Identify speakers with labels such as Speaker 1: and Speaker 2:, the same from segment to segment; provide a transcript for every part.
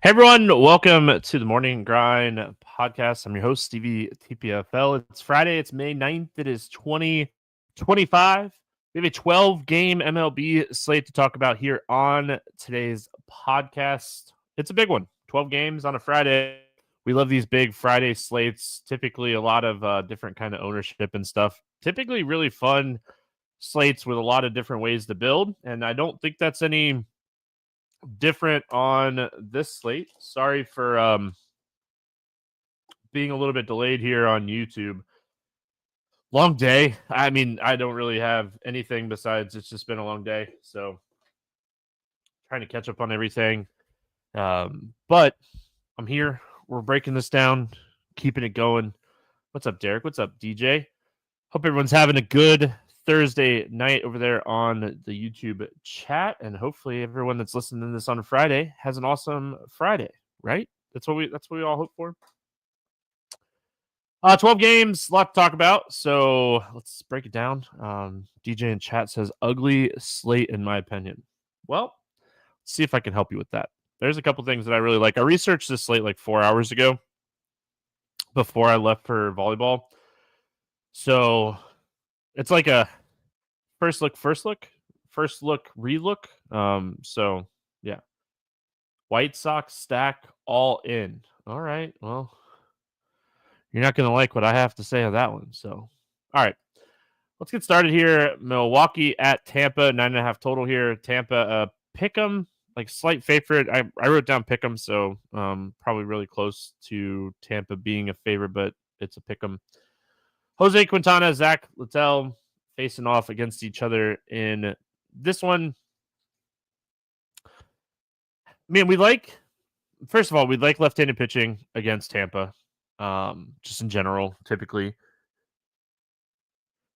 Speaker 1: Hey everyone, welcome to the Morning Grind podcast. I'm your host, Stevietpfl. It's Friday, it's May 9th, it is 2025. We have a 12-game MLB slate to talk about here on today's podcast. It's a big one, 12 games on a Friday. We love these big Friday slates, typically a lot of different kind of ownership and stuff. Typically really fun slates with a lot of different ways to build, and I don't think that's any different on this slate. Sorry for being a little bit delayed here on YouTube. Long day. I mean, I don't really have anything besides it's just been a long day. So trying to catch up on everything. But I'm here. We're breaking this down, keeping it going. What's up, Derek? What's up, DJ? Hope everyone's having a good Thursday night over there on the YouTube chat, and hopefully everyone that's listening to this on Friday has an awesome Friday, right? That's what we all hope for. 12 games, a lot to talk about, so let's break it down. DJ in chat says ugly slate in my opinion. Well, let's see if I can help you with that. There's a couple things that I really like. I researched this slate like 4 hours ago before I left for volleyball. So it's like a first look, relook. So yeah. White Sox stack all in. All right. Well, you're not going to like what I have to say on that one. So, all right. Let's get started here. Milwaukee at Tampa, 9.5 total here. Tampa, pick 'em, like slight favorite. I wrote down pick 'em, so probably really close to Tampa being a favorite, but it's a pick 'em. Jose Quintana, Zach Littell facing off against each other in this one. Man, first of all, we like left-handed pitching against Tampa, just in general, typically.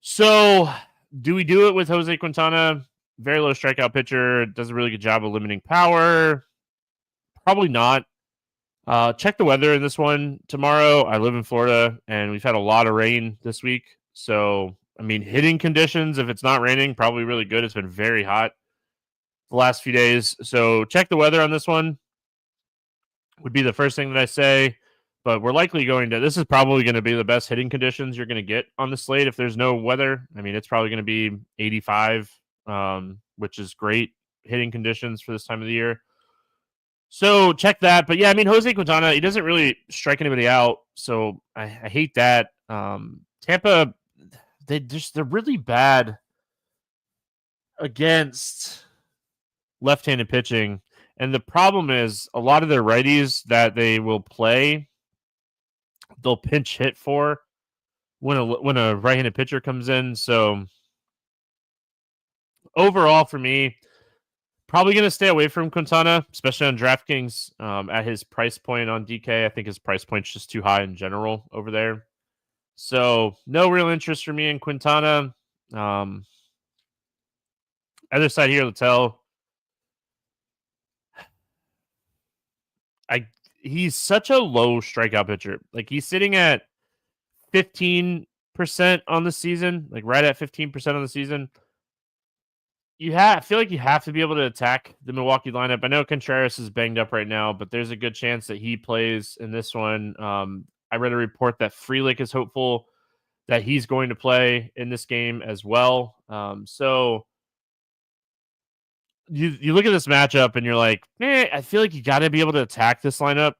Speaker 1: So, do we do it with Jose Quintana? Very low strikeout pitcher, does a really good job of limiting power. Probably not. Check the weather in this one tomorrow. I live in Florida, and we've had a lot of rain this week. So, I mean, hitting conditions, if it's not raining, probably really good. It's been very hot the last few days. So, check the weather on this one would be the first thing that I say. But we're likely this is probably going to be the best hitting conditions you're going to get on the slate if there's no weather. I mean, it's probably going to be 85, which is great hitting conditions for this time of the year. So check that. But yeah, I mean, Jose Quintana, he doesn't really strike anybody out. So I hate that. Tampa, they're really bad against left-handed pitching. And the problem is a lot of their righties that they will play, they'll pinch hit for when a right-handed pitcher comes in. So overall for me, probably going to stay away from Quintana, especially on DraftKings. At his price point on DK, I think his price point's just too high in general over there. So no real interest for me in Quintana. Other side here, Littell. He's such a low strikeout pitcher. Like he's sitting at 15% on the season, like right at 15% on the season. I feel like you have to be able to attack the Milwaukee lineup. I know Contreras is banged up right now, but there's a good chance that he plays in this one. I read a report that Frelick is hopeful that he's going to play in this game as well. So you look at this matchup and you're like, I feel like you got to be able to attack this lineup.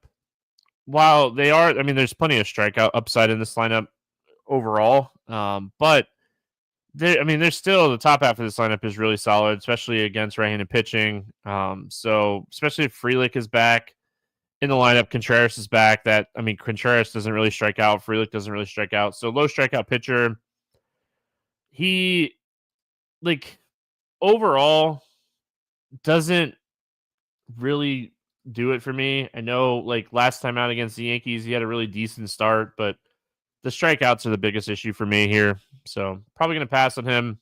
Speaker 1: While they are, I mean, there's plenty of strikeout upside in this lineup overall, but there's still the top half of this lineup is really solid, especially against right-handed pitching. So especially if Frelick is back in the lineup, Contreras is back. Contreras doesn't really strike out. Frelick doesn't really strike out. So low strikeout pitcher. He overall doesn't really do it for me. I know last time out against the Yankees, he had a really decent start, but the strikeouts are the biggest issue for me here. So probably going to pass on him.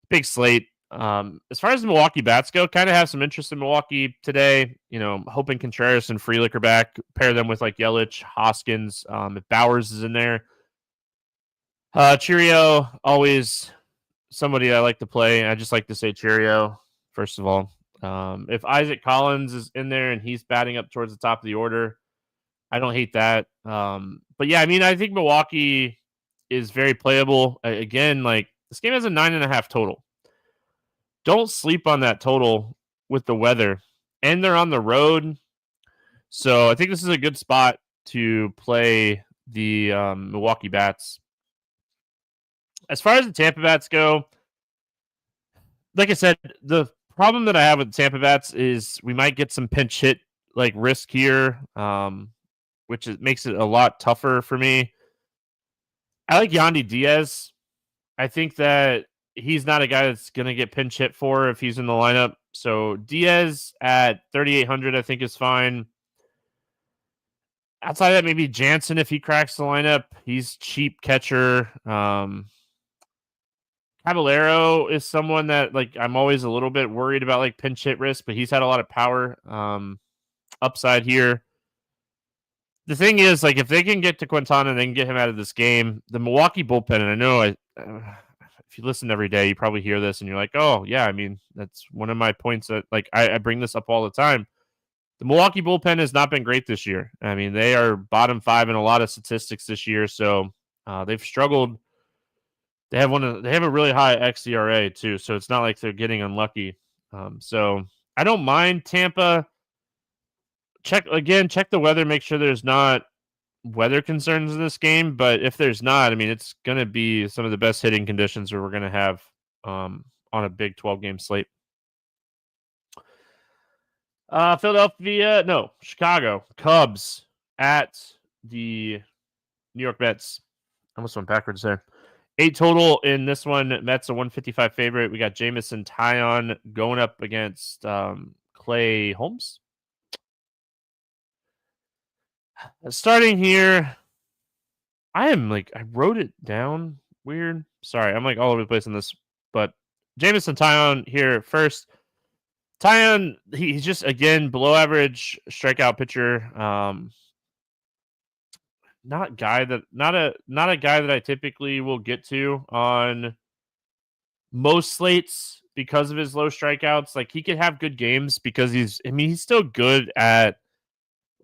Speaker 1: Big slate. As far as the Milwaukee bats go, kind of have some interest in Milwaukee today. Hoping Contreras and Frelick are back. Pair them with Yelich, Hoskins. If Bowers is in there. Cheerio, always somebody I like to play. I just like to say Cheerio, first of all. If Isaac Collins is in there and he's batting up towards the top of the order, I don't hate that. But yeah, I mean, I think Milwaukee is very playable. Again, like this game has a 9.5 total. Don't sleep on that total with the weather, and they're on the road. So I think this is a good spot to play the Milwaukee Bats. As far as the Tampa Bats go, like I said, the problem that I have with the Tampa Bats is we might get some pinch hit like risk here, makes it a lot tougher for me. I like Yandy Diaz. I think that he's not a guy that's going to get pinch hit for if he's in the lineup. So Diaz at 3,800, I think is fine. Outside of that, maybe Jansen if he cracks the lineup. He's cheap catcher. Caballero is someone that like I'm always a little bit worried about like pinch hit risk, but he's had a lot of power upside here. The thing is, like, if they can get to Quintana and they can get him out of this game, the Milwaukee bullpen, and I know if you listen every day, you probably hear this and you're like, oh, yeah, I mean, that's one of my points that, like, I bring this up all the time. The Milwaukee bullpen has not been great this year. I mean, they are bottom 5 in a lot of statistics this year, so they've struggled. They have a really high xERA, too, so it's not like they're getting unlucky. So I don't mind Tampa. Check the weather, make sure there's not weather concerns in this game. But if there's not, I mean, it's going to be some of the best hitting conditions that we're going to have on a big 12-game slate. Chicago Cubs at the New York Mets. I almost went backwards there. 8 total in this one. Mets a 155 favorite. We got Jamison Tyon going up against Clay Holmes. Starting here, I wrote it down weird. Sorry, I'm like all over the place on this, but Jamison Tyon here first. Tyon, he's just again below average strikeout pitcher. Not a guy that I typically will get to on most slates because of his low strikeouts. Like he could have good games because he's still good at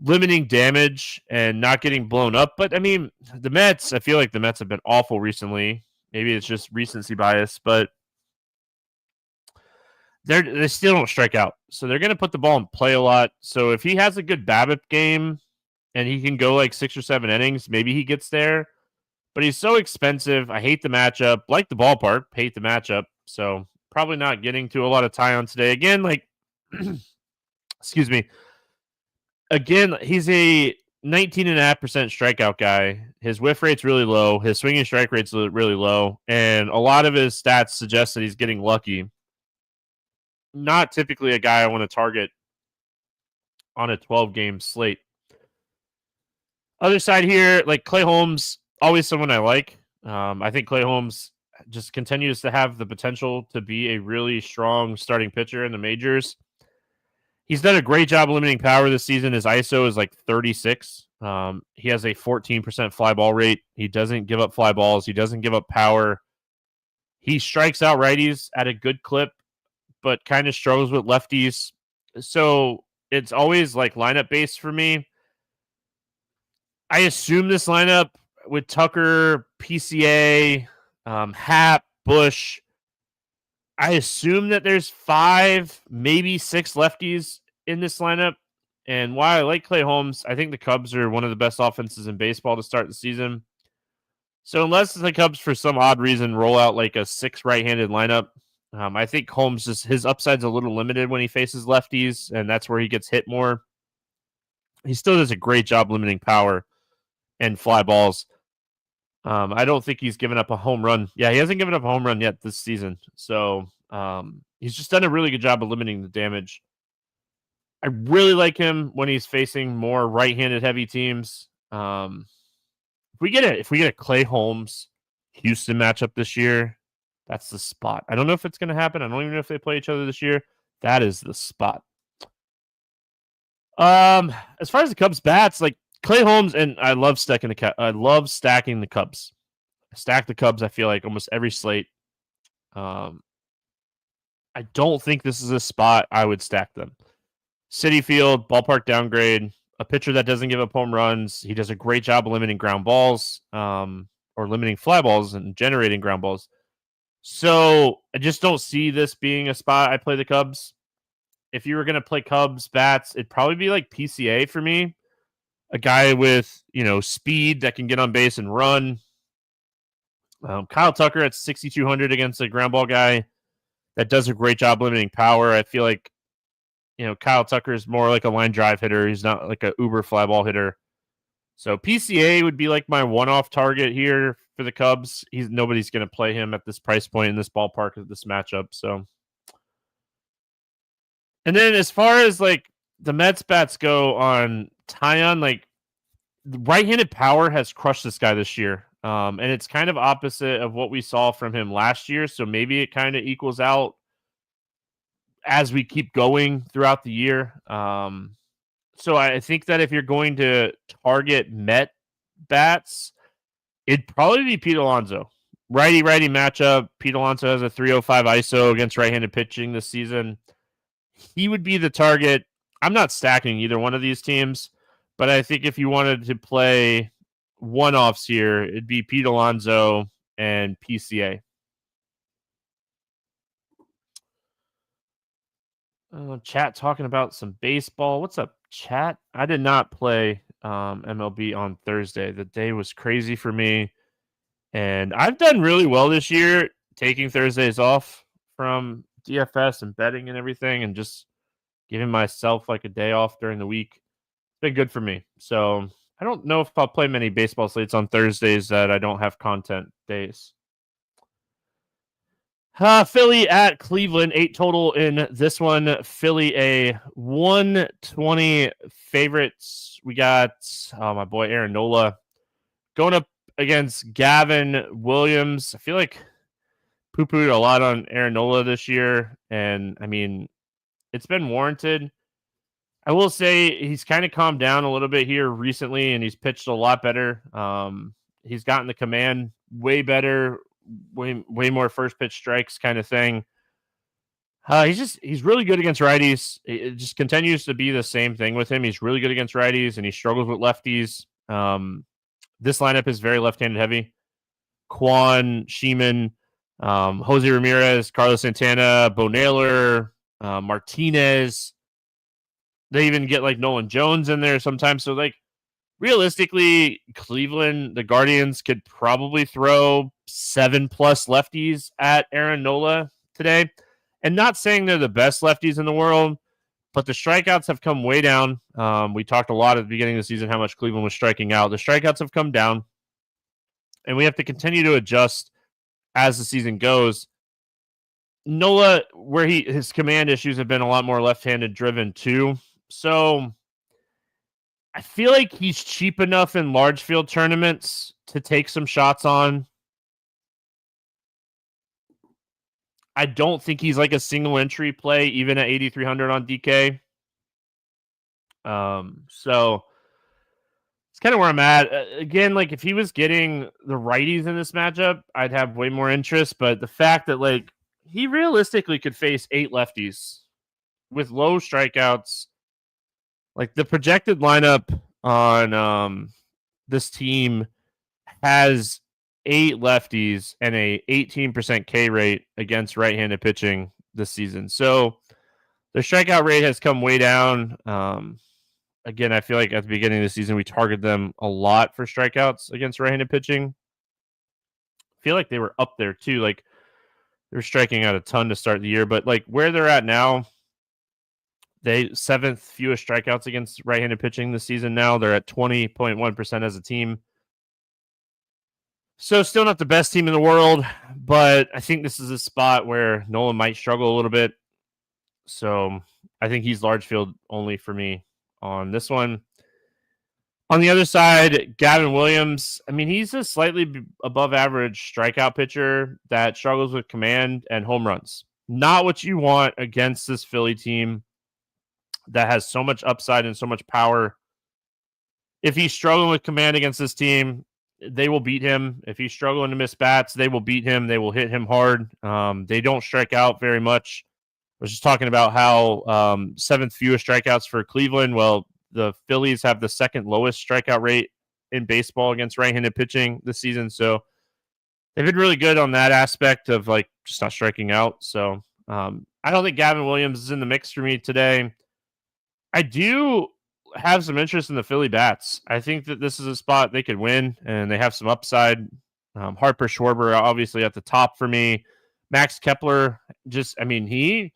Speaker 1: limiting damage and not getting blown up. But I mean, I feel like the Mets have been awful recently. Maybe it's just recency bias, but they still don't strike out. So they're going to put the ball in play a lot. So if he has a good BABIP game and he can go like 6 or 7 innings, maybe he gets there. But he's so expensive. I hate the matchup. Like the ballpark, hate the matchup. So probably not getting to a lot of Tyon today. Again, like, excuse me. Again, he's a 19.5% strikeout guy. His whiff rate's really low. His swinging strike rate's really low. And a lot of his stats suggest that he's getting lucky. Not typically a guy I want to target on a 12-game slate. Other side here, like Clay Holmes, always someone I like. I think Clay Holmes just continues to have the potential to be a really strong starting pitcher in the majors. He's done a great job limiting power this season. His ISO is like 36. He has a 14% fly ball rate. He doesn't give up fly balls. He doesn't give up power. He strikes out righties at a good clip, but kind of struggles with lefties. So it's always like lineup based for me. I assume this lineup with Tucker, PCA, Happ, Bush, I assume that there's 5, maybe 6 lefties in this lineup. And while I like Clay Holmes, I think the Cubs are one of the best offenses in baseball to start the season. So unless the Cubs, for some odd reason, roll out like a 6 right-handed lineup, I think Holmes, his upside's a little limited when he faces lefties, and that's where he gets hit more. He still does a great job limiting power and fly balls. I don't think he's given up a home run. Yeah, he hasn't given up a home run yet this season. So he's just done a really good job of limiting the damage. I really like him when he's facing more right-handed heavy teams. If we get a Clay Holmes Houston matchup this year, that's the spot. I don't know if it's going to happen. I don't even know if they play each other this year. That is the spot. As far as the Cubs bats, like Clay Holmes, and I love stacking the Cubs. I stack the Cubs, I feel like almost every slate. I don't think this is a spot I would stack them. City Field, ballpark downgrade, a pitcher that doesn't give up home runs. He does a great job limiting ground balls, or limiting fly balls and generating ground balls. So I just don't see this being a spot I play the Cubs. If you were going to play Cubs bats, it'd probably be like PCA for me. A guy with, speed that can get on base and run. Kyle Tucker at 6,200 against a ground ball guy that does a great job limiting power. I feel like, Kyle Tucker is more like a line drive hitter. He's not like a uber fly ball hitter. So PCA would be like my one-off target here for the Cubs. Nobody's going to play him at this price point in this ballpark of this matchup. So, and then as far as like the Mets bats go on Tyon, like right-handed power has crushed this guy this year. And it's kind of opposite of what we saw from him last year. So maybe it kind of equals out as we keep going throughout the year. So I think that if you're going to target Met bats, it'd probably be Pete Alonso. Righty-righty matchup. Pete Alonso has a 305 ISO against right-handed pitching this season. He would be the target. I'm not stacking either one of these teams, but I think if you wanted to play one-offs here, it'd be Pete Alonso and PCA. Chat talking about some baseball. What's up, chat? I did not play MLB on Thursday. The day was crazy for me, and I've done really well this year taking Thursdays off from DFS and betting and everything, and just giving myself like a day off during the week. It's been good for me. So I don't know if I'll play many baseball slates on Thursdays that I don't have content days. Philly at Cleveland, 8 total in this one. Philly a 120 favorites. We got my boy Aaron Nola going up against Gavin Williams. I feel like poo-pooed a lot on Aaron Nola this year, and I mean, it's been warranted. I will say he's kind of calmed down a little bit here recently, and he's pitched a lot better. He's gotten the command way better, way more first pitch strikes kind of thing. He's really good against righties. It just continues to be the same thing with him. He's really good against righties, and he struggles with lefties. This lineup is very left-handed heavy. Kwan, Sheeman, Jose Ramirez, Carlos Santana, Bo Naylor, Martinez. They even get like Nolan Jones in there sometimes. So like realistically, Cleveland, the Guardians could probably throw 7+ lefties at Aaron Nola today. And not saying they're the best lefties in the world, but the strikeouts have come way down. We talked a lot at the beginning of the season how much Cleveland was striking out. The strikeouts have come down, and we have to continue to adjust as the season goes. Nola, where his command issues have been a lot more left-handed driven too. So I feel like he's cheap enough in large field tournaments to take some shots on. I don't think he's like a single entry play, even at 8,300 on DK. So it's kind of where I'm at. Again, like if he was getting the righties in this matchup, I'd have way more interest. But the fact that like he realistically could face 8 lefties with low strikeouts, like the projected lineup on this team has 8 lefties and a 18% K rate against right-handed pitching this season. So their strikeout rate has come way down. Again, I feel like at the beginning of the season, we targeted them a lot for strikeouts against right-handed pitching. I feel like they were up there too. Like they were striking out a ton to start the year, but like where they're at now, they 7th fewest strikeouts against right-handed pitching this season now. They're at 20.1% as a team. So still not the best team in the world, but I think this is a spot where Nolan might struggle a little bit. So I think he's large field only for me on this one. On the other side, Gavin Williams, I mean, he's a slightly above average strikeout pitcher that struggles with command and home runs. Not what you want against this Philly team that has so much upside and so much power. If he's struggling with command against this team, they will beat him. If he's struggling to miss bats, they will beat him. They will hit him hard. They don't strike out very much. was just talking about how seventh fewest strikeouts for Cleveland. Well, the Phillies have the second lowest strikeout rate in baseball against right-handed pitching this season. So they've been really good on that aspect of like just not striking out. So I don't think Gavin Williams is in the mix for me today. I do have some interest in the Philly bats. I think that this is a spot they could win, and they have some upside. Harper Schwarber, obviously, at the top for me. Max Kepler, we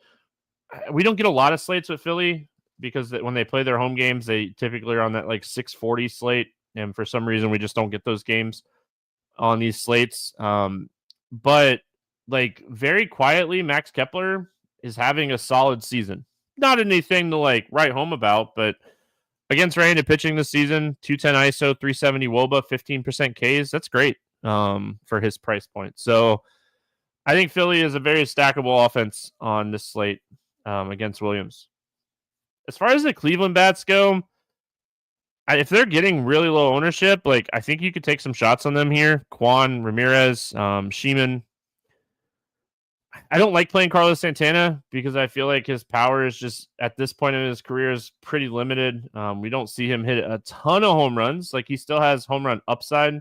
Speaker 1: don't get a lot of slates with Philly because when they play their home games, they typically are on that like 640 slate. And for some reason, we just don't get those games on these slates. But like very quietly, Max Kepler is having a solid season. Not anything to like write home about, but against right-handed pitching this season, 210 ISO, 370 WOBA, 15% Ks. That's great for his price point. So I think Philly is a very stackable offense on this slate against Williams. As far as the Cleveland bats go, if they're getting really low ownership, like I think you could take some shots on them here. Kwan, Ramirez, Sheeman. I don't like playing Carlos Santana because I feel like his power is just at this point in his career is pretty limited. We don't see him hit a ton of home runs. Like he still has home run upside,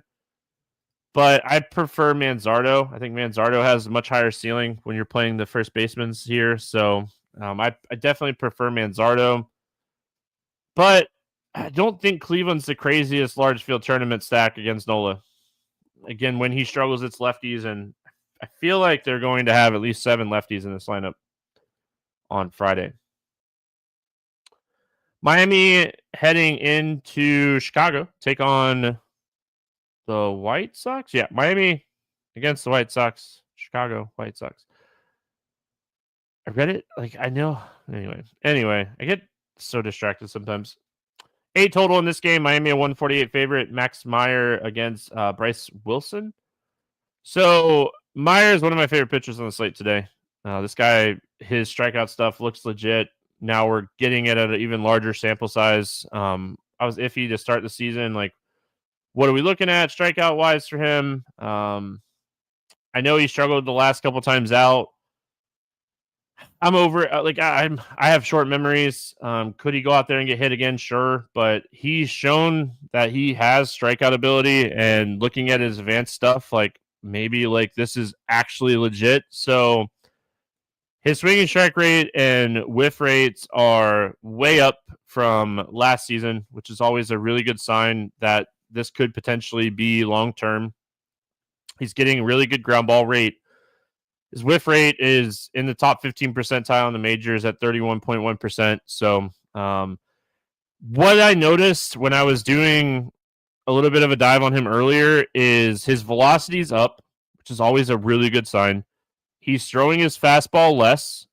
Speaker 1: but I prefer Manzardo. I think Manzardo has a much higher ceiling when you're playing the first basemen here. So I definitely prefer Manzardo, but I don't think Cleveland's the craziest large field tournament stack against Nola. Again, when he struggles, it's lefties, and I feel like they're going to have at least 7 lefties in this lineup on Friday. Miami heading into Chicago, take on the White Sox. Yeah, Miami against the White Sox. Chicago White Sox. I read it. Like, I know. Anyway, I get so distracted sometimes. 8 total in this game. Miami a 148 favorite. Max Meyer against Bryce Wilson. So Meyer is one of my favorite pitchers on the slate today. This guy, his strikeout stuff looks legit. Now we're getting it at an even larger sample size. I was iffy to start the season. Like, what are we looking at strikeout wise for him? I know he struggled the last couple times out. I'm over it. I have short memories. Could he go out there and get hit again? Sure, but he's shown that he has strikeout ability. And looking at his advanced stuff, like maybe like this is actually legit. So his swinging strike rate and whiff rates are way up from last season, which is always a really good sign that this could potentially be long term. He's getting really good ground ball rate. His whiff rate is in the top 15 percentile in the majors at 31.1%. So what I noticed when I was doing a little bit of a dive on him earlier is his velocity's up, which is always a really good sign. He's throwing his fastball less,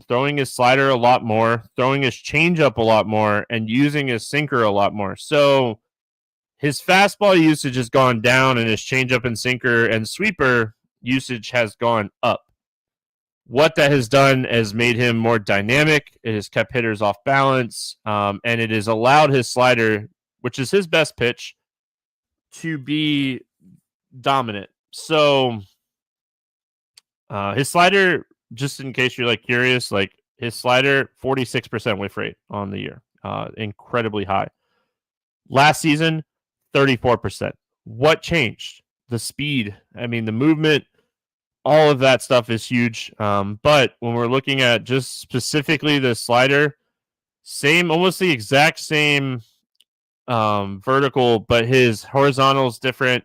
Speaker 1: throwing his slider a lot more, throwing his changeup a lot more, and using his sinker a lot more. So his fastball usage has gone down, and his changeup and sinker and sweeper usage has gone up. What that has done has made him more dynamic. It has kept hitters off balance, and it has allowed his slider, which is his best pitch, to be dominant. So his slider, just in case you're like curious, like his slider, 46% whiff rate on the year, incredibly high. Last season, 34%. What changed? The speed. I mean, the movement. All of that stuff is huge. But when we're looking at just specifically the slider, almost the exact same vertical, but his horizontal is different.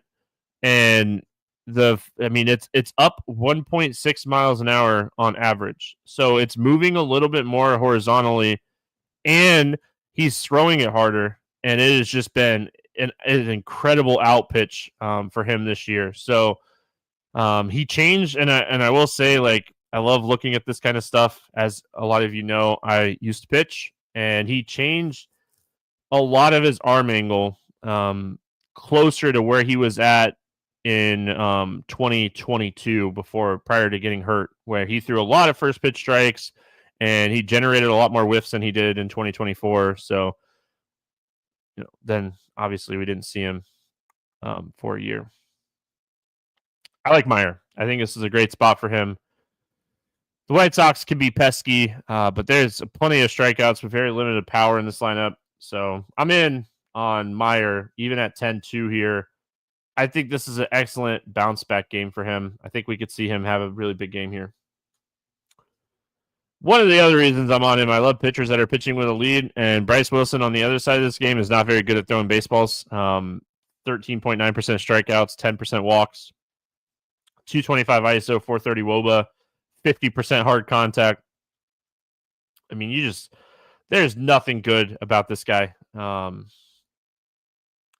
Speaker 1: And it's up 1.6 miles an hour on average. So it's moving a little bit more horizontally, and he's throwing it harder. And it has just been an incredible out pitch for him this year. So he changed, and I will say, like, I love looking at this kind of stuff. As a lot of you know, I used to pitch, and he changed a lot of his arm angle closer to where he was at in 2022 prior to getting hurt, where he threw a lot of first pitch strikes, and he generated a lot more whiffs than he did in 2024. So, then obviously we didn't see him for a year. I like Meyer. I think this is a great spot for him. The White Sox can be pesky, but there's plenty of strikeouts with very limited power in this lineup. So I'm in on Meyer, even at 10-2 here. I think this is an excellent bounce back game for him. I think we could see him have a really big game here. One of the other reasons I'm on him, I love pitchers that are pitching with a lead, and Bryce Wilson on the other side of this game is not very good at throwing baseballs. 13.9% strikeouts, 10% walks, 225 ISO, 430 WOBA, 50% hard contact. I mean, there's nothing good about this guy.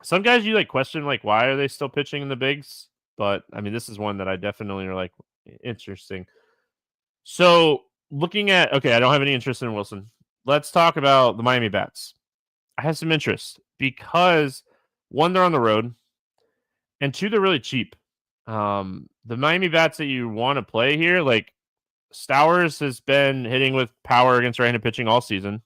Speaker 1: Some guys you question why are they still pitching in the bigs? But I mean, this is one that I definitely are interesting. So looking at, okay, I don't have any interest in Wilson. Let's talk about the Miami Bats. I have some interest because one, they're on the road, and two, they're really cheap. The Miami Bats that you want to play here, Stowers has been hitting with power against right-handed pitching all season.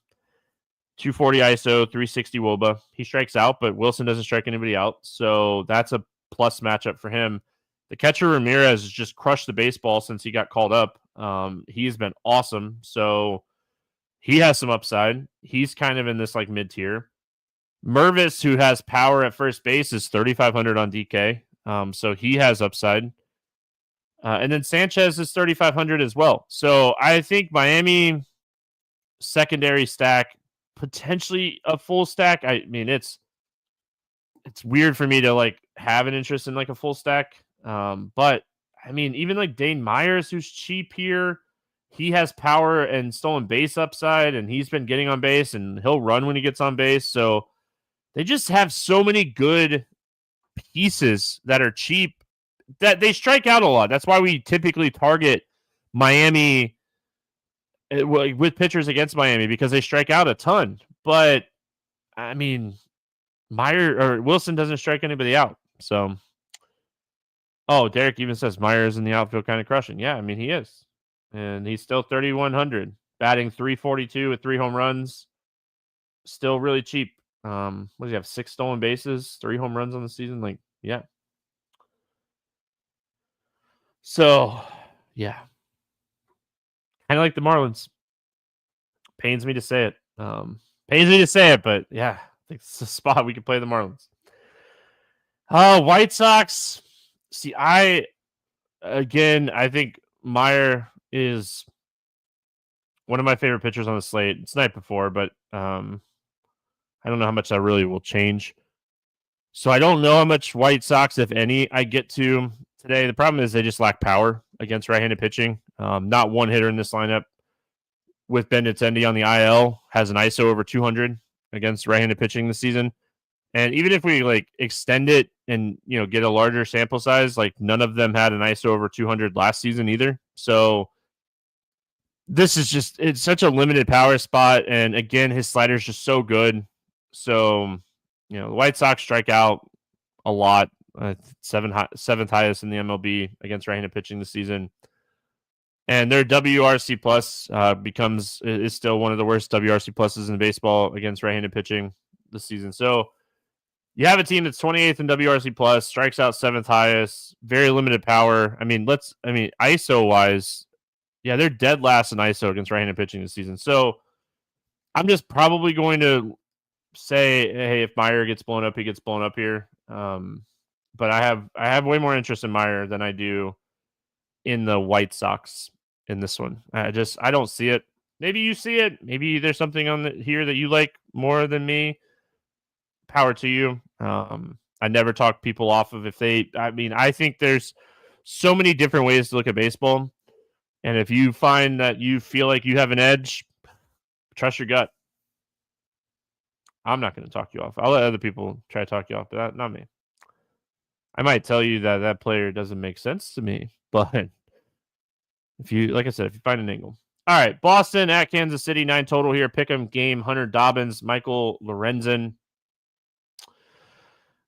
Speaker 1: 240 ISO, 360 WOBA. He strikes out, but Wilson doesn't strike anybody out. So that's a plus matchup for him. The catcher Ramirez has just crushed the baseball since he got called up. He's been awesome. So he has some upside. He's kind of in this mid-tier. Mervis, who has power at first base, is 3,500 on DK. So he has upside. And then Sanchez is 3,500 as well. So I think Miami secondary stack, potentially a full stack. I mean, it's weird for me to have an interest in a full stack. But I mean, even Dane Myers, who's cheap here, he has power and stolen base upside, and he's been getting on base, and he'll run when he gets on base. So they just have so many good pieces that are cheap that they strike out a lot. That's why we typically target Miami with pitchers against Miami, because they strike out a ton. But I mean, Wilson doesn't strike anybody out. So, Derek even says Myers in the outfield kind of crushing. Yeah, I mean, he is. And he's still 3,100, batting 342 with 3 home runs. Still really cheap. What does he have? 6 stolen bases, 3 home runs on the season. Yeah. So, yeah. Kind of like the Marlins. Pains me to say it. But yeah, I think it's a spot we could play the Marlins. White Sox. See, I think Meyer is one of my favorite pitchers on the slate. It's night before, but I don't know how much that really will change. So I don't know how much White Sox, if any, I get to today. The problem is they just lack power against right-handed pitching. Not one hitter in this lineup with Benintendi on the IL has an ISO over 200 against right-handed pitching this season. And even if we extend it and get a larger sample size, none of them had an ISO over 200 last season either. So this is it's such a limited power spot. And again, his slider is just so good. So, the White Sox strike out a lot, seventh highest in the MLB against right-handed pitching this season. And their WRC plus is still one of the worst WRC pluses in baseball against right-handed pitching this season. So you have a team that's 28th in WRC plus, strikes out 7th highest, very limited power. I mean, ISO wise, yeah, they're dead last in ISO against right-handed pitching this season. So I'm just probably going to say, hey, if Meyer gets blown up, he gets blown up here. But I have way more interest in Meyer than I do in the White Sox in this one. I don't see it. Maybe you see it. Maybe there's something on here that you like more than me. Power to you. I never talk people off of I think there's so many different ways to look at baseball. And if you find that you feel like you have an edge, trust your gut. I'm not going to talk you off. I'll let other people try to talk you off, but not me. I might tell you that player doesn't make sense to me, but if you find an angle. All right, Boston at Kansas City, 9 total here. Pick'em game, Hunter Dobbins, Michael Lorenzen.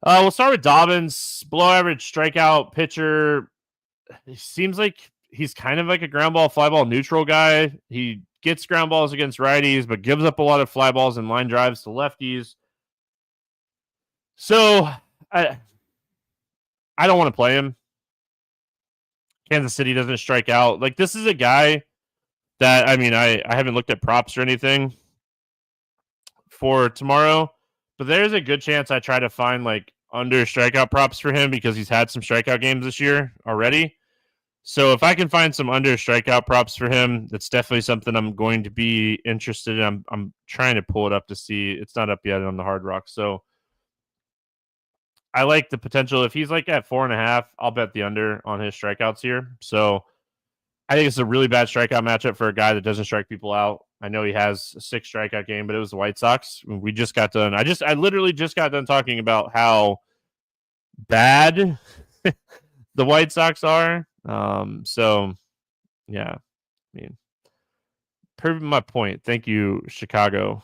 Speaker 1: We'll start with Dobbins, below average strikeout pitcher. He seems like he's kind of like a ground ball, fly ball neutral guy. He gets ground balls against righties, but gives up a lot of fly balls and line drives to lefties. So I don't want to play him. Kansas City doesn't strike out. This is a guy that I mean, I haven't looked at props or anything for tomorrow, but there's a good chance I try to find like under strikeout props for him because he's had some strikeout games this year already. So if I can find some under strikeout props for him, that's definitely something I'm going to be interested in. I'm trying to pull it up to see. It's not up yet on the Hard Rock. So I like the potential. If he's like at 4.5, I'll bet the under on his strikeouts here. So I think it's a really bad strikeout matchup for a guy that doesn't strike people out. I know he has a 6 strikeout game, but it was the White Sox. We just got done. I literally just got done talking about how bad the White Sox are. So yeah, I mean, proving my point. Thank you, Chicago.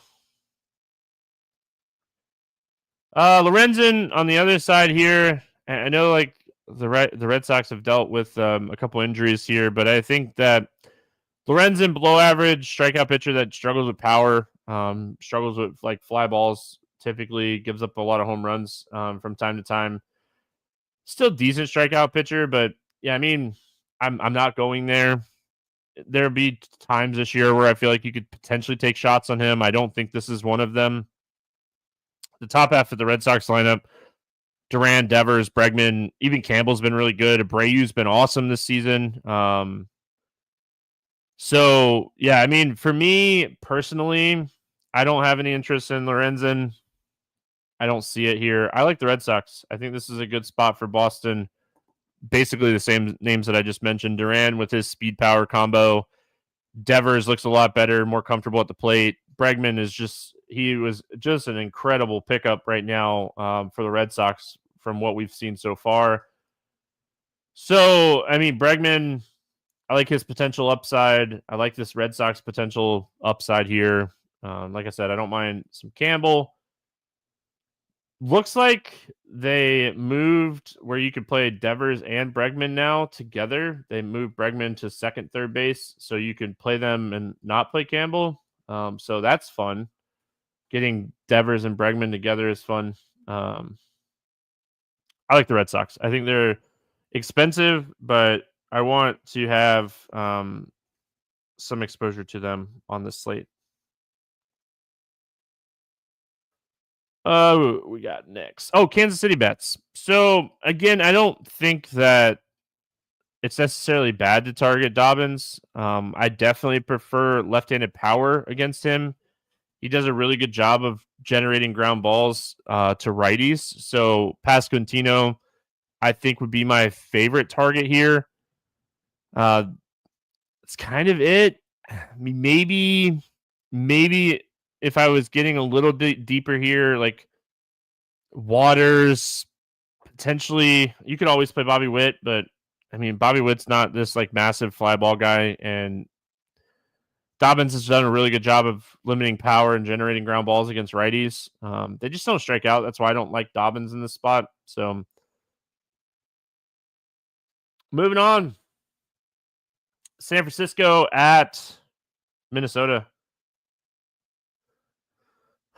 Speaker 1: Lorenzen on the other side here. I know like the Red Sox have dealt with a couple injuries here, but I think that Lorenzen below average strikeout pitcher that struggles with power, struggles with like fly balls. Typically gives up a lot of home runs from time to time. Still decent strikeout pitcher, but yeah, I mean, I'm not going there. There'll be times this year where I feel like you could potentially take shots on him. I don't think this is one of them. The top half of the Red Sox lineup: Duran, Devers, Bregman, even Campbell's been really good. Abreu's been awesome this season. So yeah, I mean, for me personally, I don't have any interest in Lorenzen. I don't see it here. I like the Red Sox. I think this is a good spot for Boston. Basically the same names that I just mentioned. Duran with his speed power combo. Devers looks a lot better, more comfortable at the plate. Bregman he was just an incredible pickup right now for the Red Sox from what we've seen so far. So, I mean, Bregman, I like his potential upside. I like this Red Sox potential upside here. Like I said, I don't mind some Campbell. Looks like they moved where you could play Devers and Bregman now together. They moved Bregman to second, third base, so you can play them and not play Campbell. So that's fun. Getting Devers and Bregman together is fun. I like the Red Sox. I think they're expensive, but I want to have some exposure to them on this slate. We got next. Oh, Kansas City bets. So again, I don't think that it's necessarily bad to target Dobbins. I definitely prefer left-handed power against him. He does a really good job of generating ground balls to righties. So Pasquantino, I think, would be my favorite target here. It's kind of it. I mean, maybe if I was getting a little bit deeper here, like Waters, potentially, you could always play Bobby Witt, but I mean, Bobby Witt's not this like massive fly ball guy, and Dobbins has done a really good job of limiting power and generating ground balls against righties. They just don't strike out. That's why I don't like Dobbins in this spot. So moving on, San Francisco at Minnesota.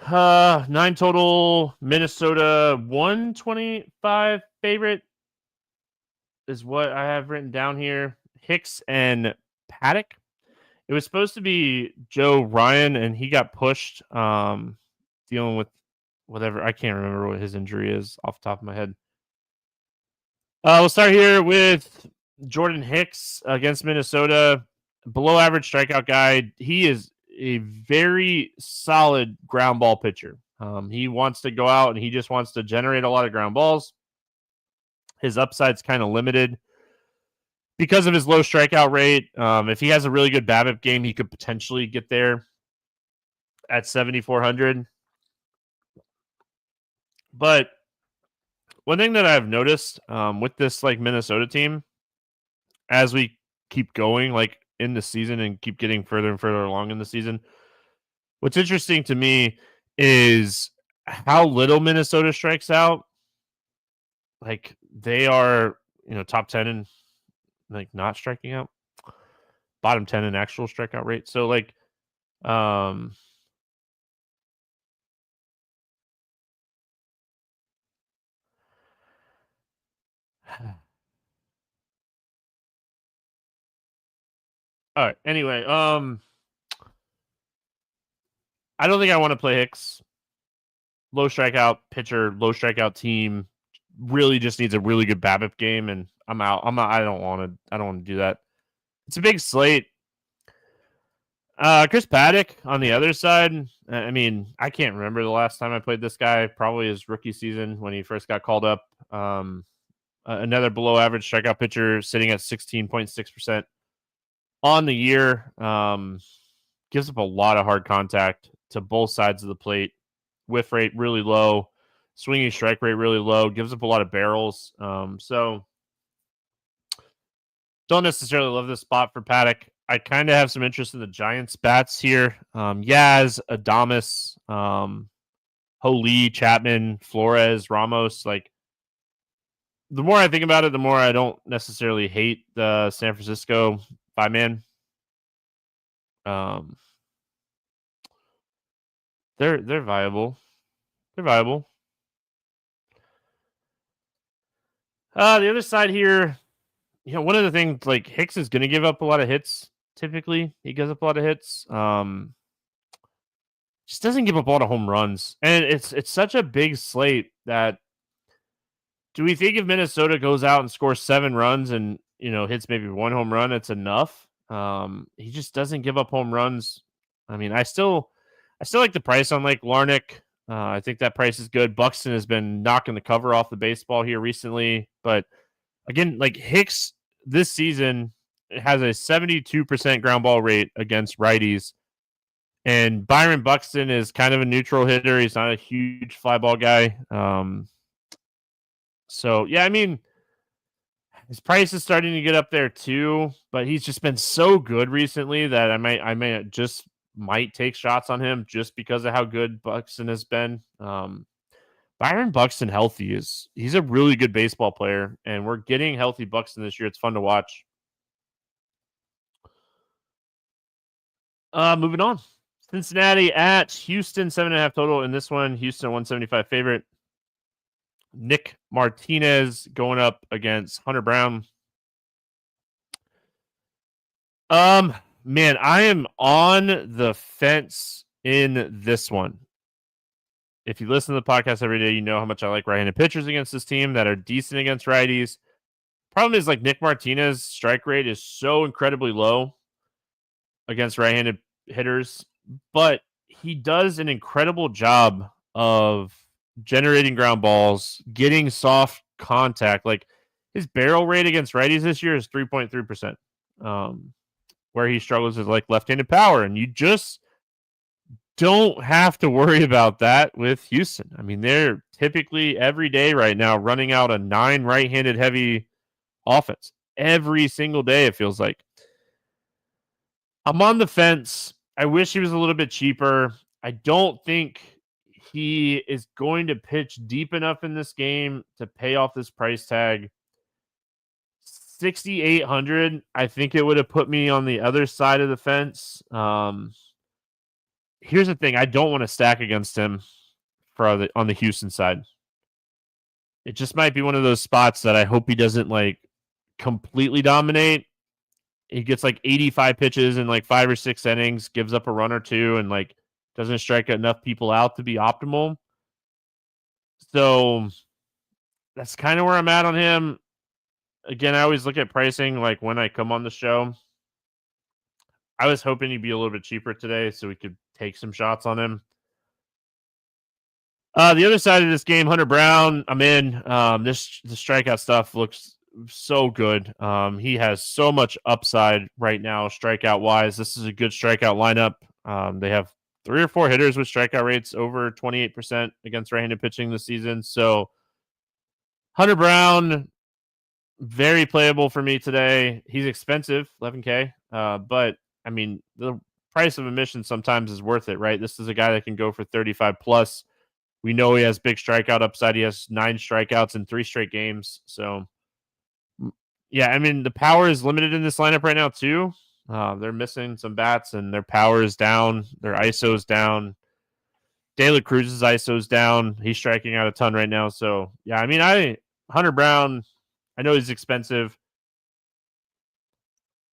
Speaker 1: 9 total. Minnesota 125 favorite is what I have written down here. Hicks and Paddock. It was supposed to be Joe Ryan, and he got pushed, dealing with whatever. I can't remember what his injury is off the top of my head. We'll start here with Jordan Hicks against Minnesota. Below average strikeout guy. He is a very solid ground ball pitcher. He wants to go out and he just wants to generate a lot of ground balls. His upside's kind of limited because of his low strikeout rate. If he has a really good BABIP game, he could potentially get there at 7,400. But one thing that I've noticed with this like Minnesota team, as we keep going like in the season and keep getting further and further along in the season, what's interesting to me is how little Minnesota strikes out. Like they are, top 10 in like not striking out, bottom 10 in actual strikeout rate. So like, um, All right. Anyway, I don't think I want to play Hicks. Low strikeout pitcher, low strikeout team. Really just needs a really good BABIP game, and I'm out. I don't want to do that. It's a big slate. Chris Paddock on the other side. I mean, I can't remember the last time I played this guy. Probably his rookie season when he first got called up. Another below average strikeout pitcher sitting at 16.6% on the year. Gives up a lot of hard contact to both sides of the plate. Whiff rate really low. Swinging strike rate really low. Gives up a lot of barrels. So don't necessarily love this spot for Paddock. I kind of have some interest in the Giants bats here. Yaz, Adames, Holy, Chapman, Flores, Ramos. Like, the more I think about it, the more I don't necessarily hate the San Francisco 5-man. They're viable. They're viable. The other side here, one of the things, like, Hicks is going to give up a lot of hits. Typically, he gives up a lot of hits. Just doesn't give up a lot of home runs, and it's such a big slate that. Do we think if Minnesota goes out and scores 7 runs and hits maybe 1 home run, it's enough? He just doesn't give up home runs. I mean, I still like the price on Lake Larnach. I think that price is good. Buxton has been knocking the cover off the baseball here recently, but again, like, Hicks this season has a 72% ground ball rate against righties, and Byron Buxton is kind of a neutral hitter. He's not a huge fly ball guy. So yeah, I mean, his price is starting to get up there too, but he's just been so good recently that I might take shots on him just because of how good Buxton has been. Byron Buxton healthy he's a really good baseball player, and we're getting healthy Buxton this year. It's fun to watch. Moving on. Cincinnati at Houston, 7.5 total in this one. Houston 175 favorite. Nick Martinez going up against Hunter Brown. Man, I am on the fence in this one. If you listen to the podcast every day, you know how much I like right-handed pitchers against this team that are decent against righties. Problem is, like, Nick Martinez' strike rate is so incredibly low against right-handed hitters, but he does an incredible job of generating ground balls, getting soft contact. Like, his barrel rate against righties this year is 3.3%. Where he struggles is like left-handed power, and you just don't have to worry about that with Houston. I mean, they're typically every day right now running out a 9 right-handed heavy offense every single day, it feels like. I'm on the fence. I wish he was a little bit cheaper. I don't think he is going to pitch deep enough in this game to pay off this price tag. 6,800, I think it would have put me on the other side of the fence. Here's the thing. I don't want to stack against him on the Houston side. It just might be one of those spots that I hope he doesn't, like, completely dominate. He gets like 85 pitches in like 5 or 6 innings, gives up a run or two, and like doesn't strike enough people out to be optimal. So that's kind of where I'm at on him. Again, I always look at pricing like when I come on the show. I was hoping he'd be a little bit cheaper today so we could take some shots on him. The other side of this game, Hunter Brown, I'm in. The strikeout stuff looks so good. He has so much upside right now, strikeout wise. This is a good strikeout lineup. They have 3 or 4 hitters with strikeout rates over 28% against right-handed pitching this season. So Hunter Brown, very playable for me today. He's expensive, $11K. But I mean, the price of admission sometimes is worth it, right? This is a guy that can go for 35 plus. We know he has big strikeout upside. He has 9 strikeouts in 3 straight games. So yeah, I mean, the power is limited in this lineup right now too. They're missing some bats and their power is down. Their ISO is down. De La Cruz's ISO is down. He's striking out a ton right now. So yeah, I mean, Hunter Brown, I know he's expensive.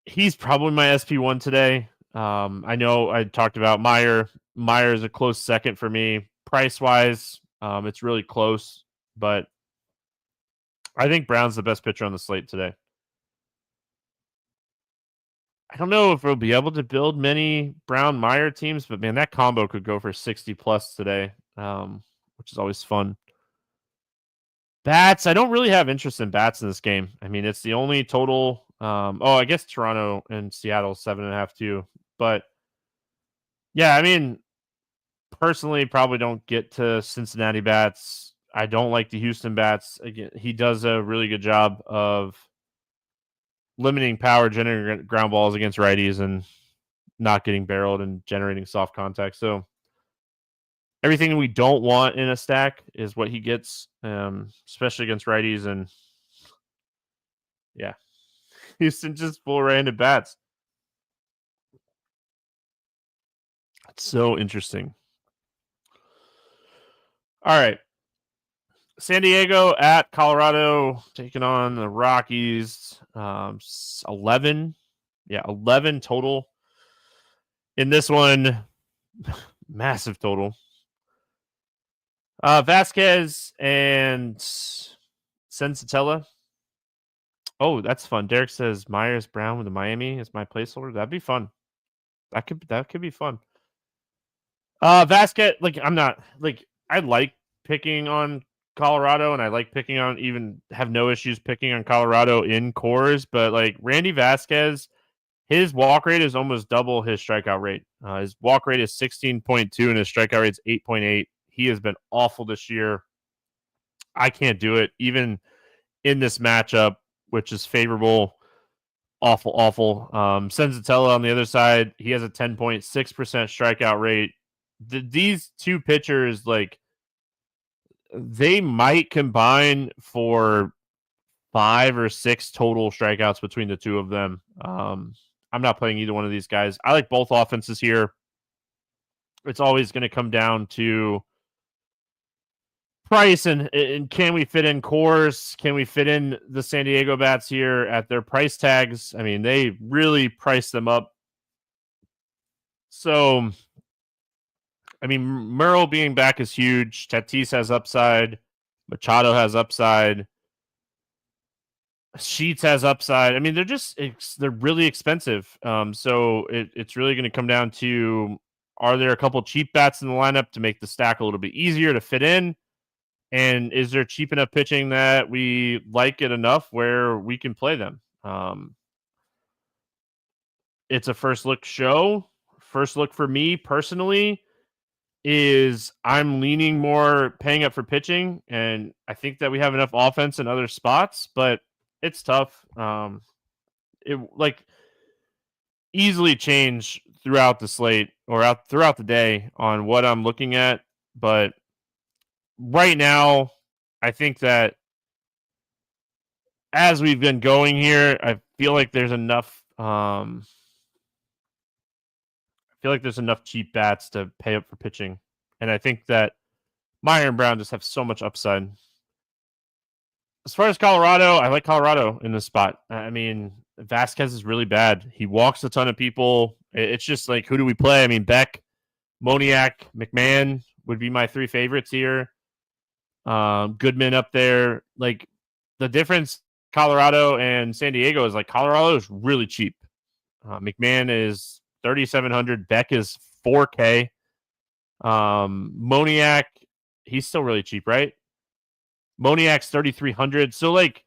Speaker 1: He's probably my SP1 today. I know I talked about Meyer. Meyer is a close second for me. Price-wise, it's really close, but I think Brown's the best pitcher on the slate today. I don't know if we'll be able to build many Brown-Meyer teams, but man, that combo could go for 60 plus today, which is always fun. Bats, I don't really have interest in bats in this game. I mean, it's the only total. I guess Toronto and Seattle 7.5 too. But yeah, I mean, personally, probably don't get to Cincinnati bats. I don't like the Houston bats. Again, he does a really good job of limiting power, generating ground balls against righties, and not getting barreled and generating soft contact. So everything we don't want in a stack is what he gets, especially against righties. And yeah, Houston just full right-handed bats. It's so interesting. All right. San Diego at Colorado taking on the Rockies. 11. Yeah, 11 total. In this one, massive total. Vasquez and Sensatella. Oh, that's fun. Derek says Myers Brown with the Miami is my placeholder. That'd be fun. That could be fun. Vasquez, I like picking on Colorado, and I like picking on, even have no issues picking on Colorado in cores, but like Randy Vasquez, his walk rate is almost double his strikeout rate. His walk rate is 16.2 and his strikeout rate is 8.8. He has been awful this year. I can't do it. Even in this matchup, which is favorable, awful. Senzatella on the other side, he has a 10.6% strikeout rate. These two pitchers, like, they might combine for 5 or 6 total strikeouts between the two of them. I'm not playing either one of these guys. I like both offenses here. It's always going to come down to price and can we fit in cores? Can we fit in the San Diego bats here at their price tags? I mean, they really price them up. So, I mean, Merle being back is huge. Tatis has upside. Machado has upside. Sheets has upside. I mean, they're really expensive. So it's really going to come down to, are there a couple cheap bats in the lineup to make the stack a little bit easier to fit in? And is there cheap enough pitching that we like it enough where we can play them? It's a first look show. First look for me personally is I'm leaning more paying up for pitching, and I think that we have enough offense in other spots, but it's tough. It easily change throughout the slate or throughout the day on what I'm looking at, but right now, I think that as we've been going here, I feel like there's enough. I feel like there's enough cheap bats to pay up for pitching, and I think that Meyer and Brown just have so much upside. As far as Colorado, I like Colorado in this spot. I mean, Vasquez is really bad. He walks a ton of people. It's just like, who do we play? I mean, Beck, Moniak, McMahon would be my 3 favorites here. Goodman up there. Like, the difference, Colorado and San Diego, is like Colorado is really cheap. McMahon is 3,700. Beck is 4K. Moniak, he's still really cheap, right? Moniak's 3,300. So, like,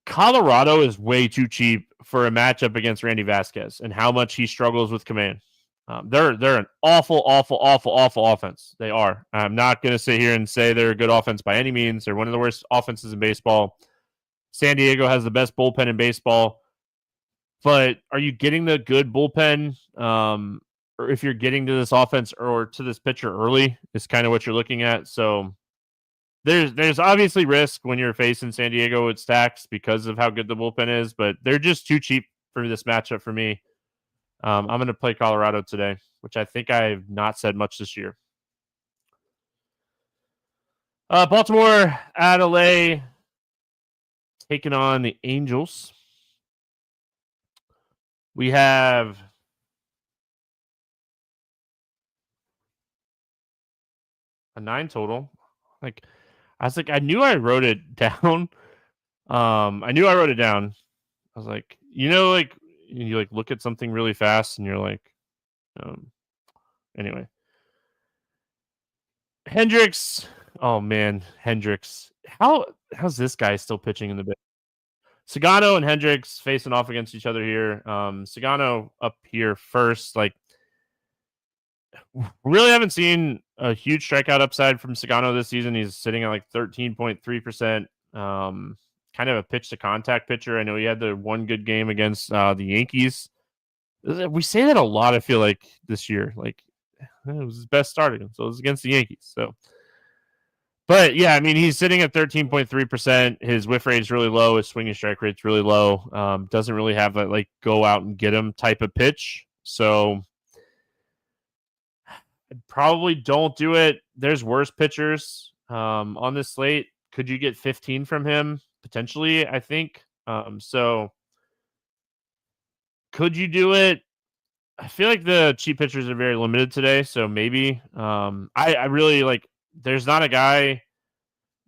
Speaker 1: Colorado is way too cheap for a matchup against Randy Vasquez and how much he struggles with command. They're an awful offense. They are. I'm not going to sit here and say they're a good offense by any means. They're one of the worst offenses in baseball. San Diego has the best bullpen in baseball. But are you getting the good bullpen? Or if you're getting to this offense or to this pitcher early, is kind of what you're looking at. So there's obviously risk when you're facing San Diego with stacks because of how good the bullpen is, but they're just too cheap for this matchup for me. I'm going to play Colorado today, which I think I've not said much this year. Baltimore at LA taking on the Angels. We have a 9 total. Like, I was like, I knew I wrote it down. I knew I wrote it down. I was like, like you like look at something really fast and you're like, anyway. Hendricks. Oh man, Hendricks. How's this guy still pitching in the big? Sagano and Hendricks facing off against each other here. Sagano up here first. Like, really haven't seen a huge strikeout upside from Sagano this season. He's sitting at like 13.3%. Kind of a pitch to contact pitcher. I know he had the one good game against the Yankees. We say that a lot, I feel like, this year. Like, it was his best start against, so it was against the Yankees. So, but yeah, I mean, he's sitting at 13.3%. His whiff rate is really low. His swinging strike rate's really low. Doesn't really have that like go out and get him type of pitch. So probably don't do it. There's worse pitchers on this slate. Could you get 15 from him? Potentially, I think. So could you do it? I feel like the cheap pitchers are very limited today, so maybe. I really like. There's not a guy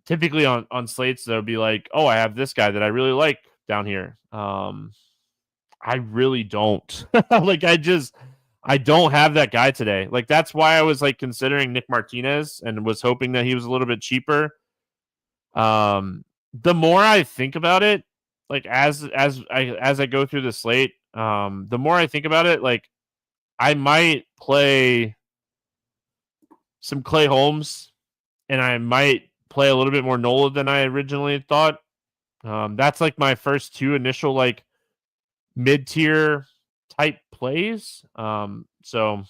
Speaker 1: typically on slates that would be like, oh, I have this guy that I really like down here. I really don't. Like, I don't have that guy today. Like, that's why I was like considering Nick Martinez and was hoping that he was a little bit cheaper. The more I think about it, like as I go through the slate, the more I think about it, like I might play some Clay Holmes and I might play a little bit more Nola than I originally thought. That's like my first two initial like mid-tier type plays. So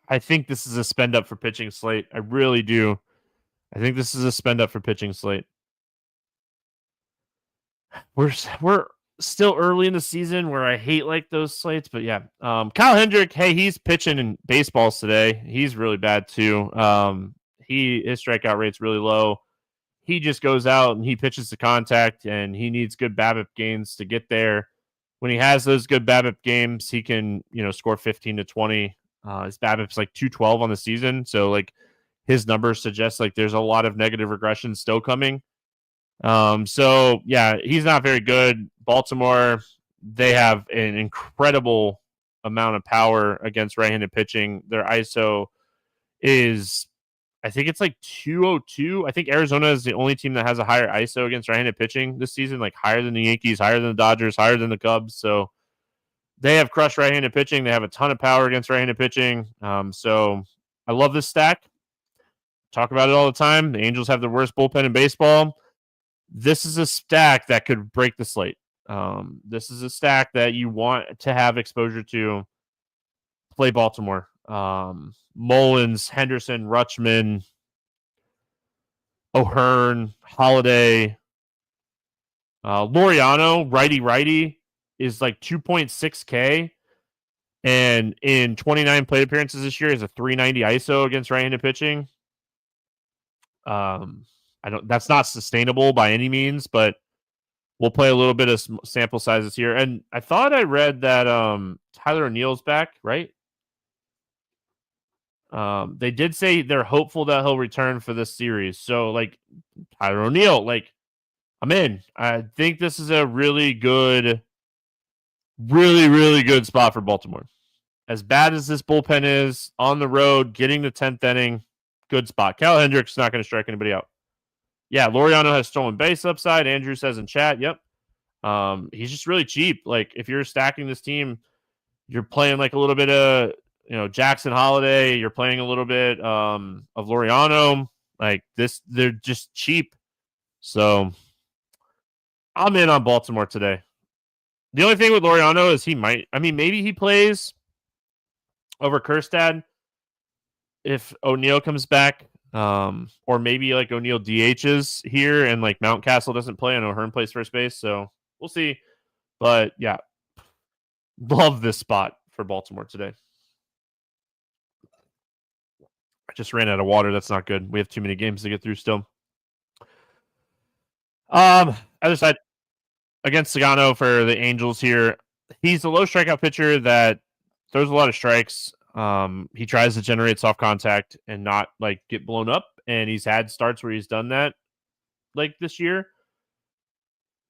Speaker 1: I think this is a spend up for pitching slate. I really do. I think this is a spend up for pitching slate. We're still early in the season where I hate like those slates, but yeah. Kyle Hendrick, hey, he's pitching in baseballs today. He's really bad too. His strikeout rate's really low. He just goes out and he pitches to contact, and he needs good BABIP gains to get there. When he has those good BABIP games, he can score 15 to 20. His BABIP's like 212 on the season, so like his numbers suggest like there's a lot of negative regression still coming. So yeah, he's not very good. Baltimore, they have an incredible amount of power against right-handed pitching. Their ISO is, I think it's like 202. I think Arizona is the only team that has a higher ISO against right-handed pitching this season, like higher than the Yankees, higher than the Dodgers, higher than the Cubs. So they have crushed right-handed pitching. They have a ton of power against right-handed pitching. So I love this stack. Talk about it all the time. The Angels have the worst bullpen in baseball. This is a stack that could break the slate. This is a stack that you want to have exposure to. Play Baltimore. Mullins, Henderson, Rutschman, O'Hearn, Holiday, Laureano, righty is like 2.6K. And in 29 plate appearances this year, is a 390 ISO against right-handed pitching. That's not sustainable by any means, but we'll play a little bit of sample sizes here. And I thought I read that Tyler O'Neill's back, right? They did say they're hopeful that he'll return for this series. So, like, Tyler O'Neill, like, I'm in. I think this is a really good spot for Baltimore. As bad as this bullpen is, on the road, getting the 10th inning, good spot. Cal Hendricks is not going to strike anybody out. Yeah, Laureano has stolen base upside. Andrew says in chat, yep. He's just really cheap. Like, if you're stacking this team, you're playing like a little bit of Jackson Holiday. You're playing a little bit of Laureano. Like this, they're just cheap. So I'm in on Baltimore today. The only thing with Laureano is maybe he plays over Kjerstad if O'Neill comes back. Or maybe like O'Neill DHs here and like Mountcastle doesn't play and O'Hearn plays first base. So we'll see. But yeah, love this spot for Baltimore today. I just ran out of water. That's not good. We have too many games to get through still. Other side, against Sagano for the Angels here. he's a low strikeout pitcher that throws a lot of strikes. He tries to generate soft contact and not like get blown up. And he's had starts where he's done that like this year.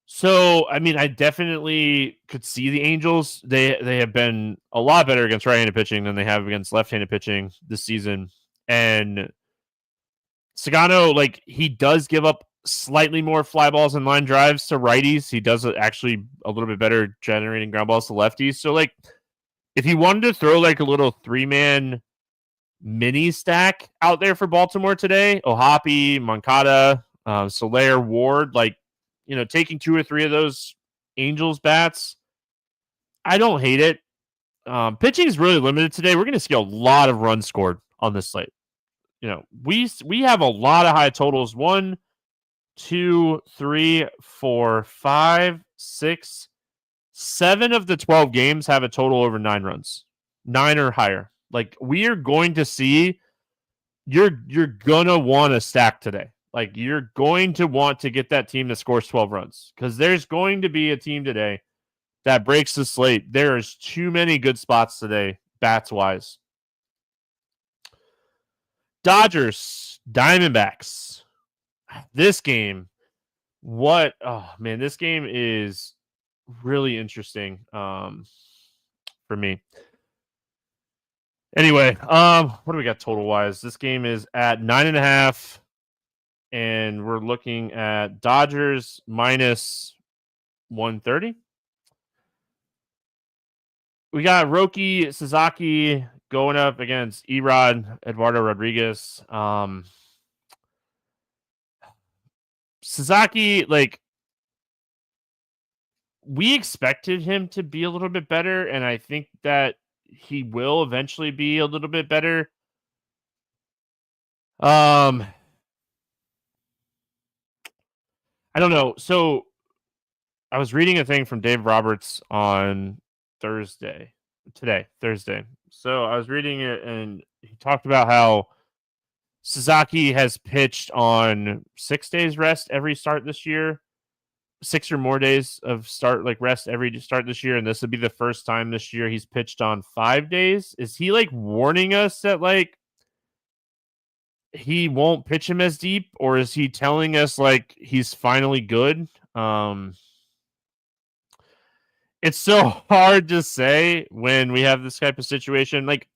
Speaker 1: So, I mean, I definitely could see the Angels. They have been a lot better against right-handed pitching than they have against left-handed pitching this season. And Sagano, like, he does give up slightly more fly balls and line drives to righties. He does actually a little bit better generating ground balls to lefties. So, like, if he wanted to throw like a little 3-man mini stack out there for Baltimore today, Ohapi, Moncada, Soler, Ward, like, you know, taking 2 or 3 of those Angels bats, I don't hate it. Pitching is really limited today. We're going to see a lot of runs scored on this slate. You know, we have a lot of high totals. 1, 2, 3, 4, 5, 6, 7 of the 12 games have a total over 9 runs, 9 or higher. Like, we are going to see, you're gonna want to stack today. Like, you're going to want to get that team that scores 12 runs because there's going to be a team today that breaks the slate. There's too many good spots today, bats wise. Dodgers, Diamondbacks. This game, this game is really interesting for me. Anyway, what do we got total wise? This game is at 9.5. And we're looking at Dodgers minus 130. We got Roki Sasaki going up against Erod Eduardo Rodriguez. Sasaki, like, we expected him to be a little bit better, and I think that he will eventually be a little bit better. I don't know. So I was reading a thing from Dave Roberts on Thursday. So I was reading it, and he talked about how Sasaki has pitched on 6 days rest every start this year, 6 or more days of rest every start this year, and this would be the first time this year he's pitched on 5 days. Is he like warning us that like he won't pitch him as deep, or is he telling us like he's finally good? It's so hard to say when we have this type of situation. Like,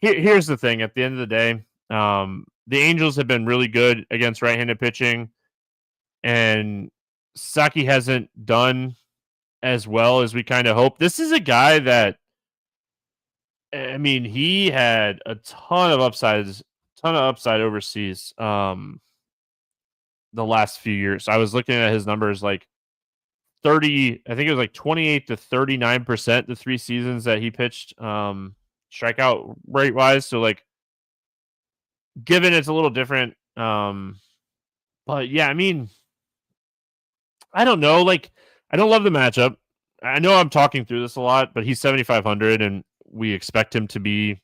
Speaker 1: here's the thing: at the end of the day, the Angels have been really good against right-handed pitching, and Saki hasn't done as well as we kind of hoped. This is a guy that, I mean, he had a ton of upside overseas the last few years. I was looking at his numbers, like 30, I think it was like 28 to 39% the 3 seasons that he pitched strikeout rate wise. So like, given it's a little different, but yeah, I mean, I don't know. Like, I don't love the matchup. I know I'm talking through this a lot, but he's 7,500 and we expect him to be,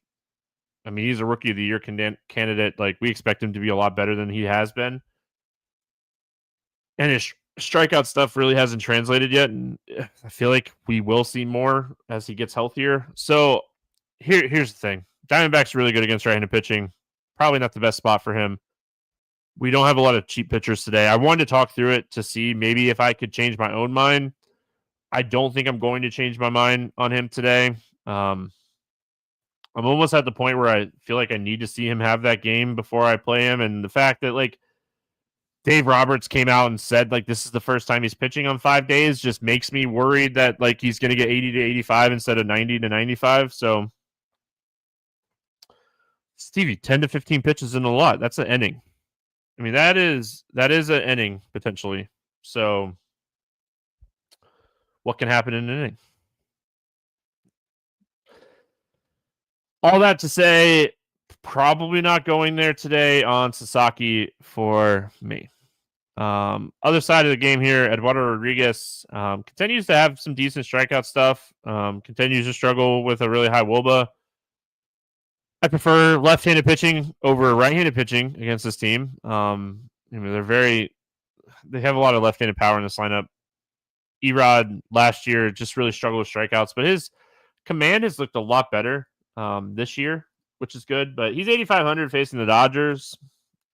Speaker 1: I mean, he's a rookie of the year candidate. Like, we expect him to be a lot better than he has been. And his strikeout stuff really hasn't translated yet. And I feel like we will see more as he gets healthier. So here's the thing. Diamondback's really good against right-handed pitching. Probably not the best spot for him. We don't have a lot of cheap pitchers today. I wanted to talk through it to see maybe if I could change my own mind. I don't think I'm going to change my mind on him today. I'm almost at the point where I feel like I need to see him have that game before I play him. And the fact that like Dave Roberts came out and said like this is the first time he's pitching on 5 days just makes me worried that like he's going to get 80 to 85 instead of 90 to 95. So Stevie, 10 to 15 pitches in a lot. That's an inning. I mean, that is an inning potentially. So what can happen in an inning? All that to say, probably not going there today on Sasaki for me. Other side of the game here, Eduardo Rodriguez continues to have some decent strikeout stuff. Continues to struggle with a really high WOBA. I prefer left-handed pitching over right-handed pitching against this team. They have a lot of left-handed power in this lineup. Erod last year just really struggled with strikeouts, but his command has looked a lot better this year, which is good. But he's 8,500 facing the Dodgers.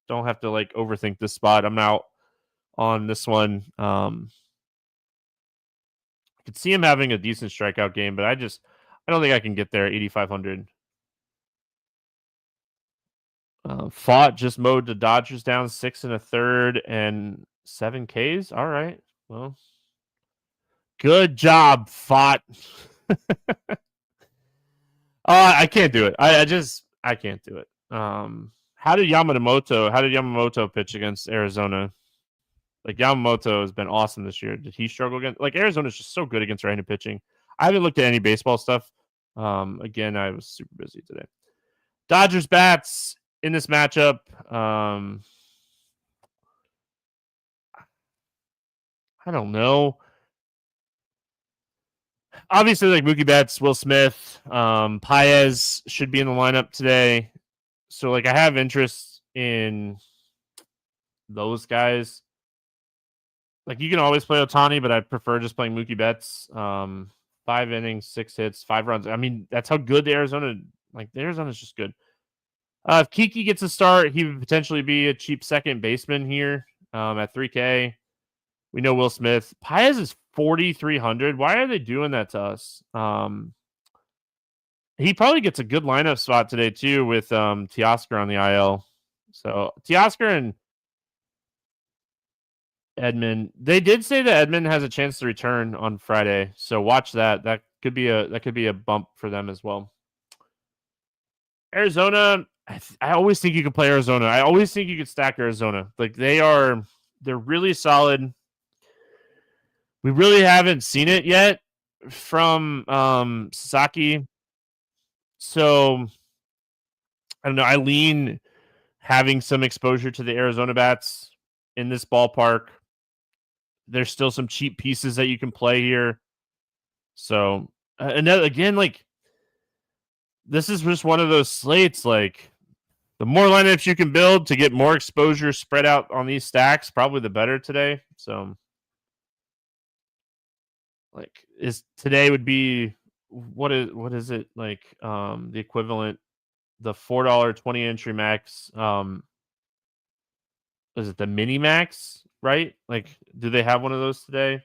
Speaker 1: Don't have to like overthink this spot. I'm out on this one. I could see him having a decent strikeout game, but I don't think I can get there at 8,500. Fought just mowed the Dodgers down 6 1/3 and 7 Ks. All right. Well, good job, Fought. I can't do it. I can't do it. How did Yamamoto pitch against Arizona? Like, Yamamoto has been awesome this year. Did he struggle against, like, Arizona's just so good against right-handed pitching. I haven't looked at any baseball stuff. Again, I was super busy today. Dodgers bats in this matchup. I don't know. Obviously, like Mookie Betts, Will Smith, Paez should be in the lineup today. So, like, I have interest in those guys. Like, you can always play Ohtani, but I prefer just playing Mookie Betts. 5 innings, 6 hits, 5 runs. I mean, that's how good the Arizona's just good. If Kiki gets a start, he would potentially be a cheap second baseman here at 3K. We know Will Smith. Paez is 4,300. Why are they doing that to us? He probably gets a good lineup spot today, too, with Teoscar on the IL. So, Teoscar and Edman. They did say that Edman has a chance to return on Friday. So, watch that. That could be a bump for them as well. Arizona, I always think you can play Arizona. I always think you could stack Arizona. Like, they're really solid. We really haven't seen it yet from Sasaki. So, I don't know. I lean having some exposure to the Arizona bats in this ballpark. There's still some cheap pieces that you can play here. So, again, like, this is just one of those slates. Like, the more lineups you can build to get more exposure spread out on these stacks, probably the better today. So, like, today would be what is it like? The equivalent, the $4 20 entry max. Is it the mini max? Right? Like, do they have one of those today?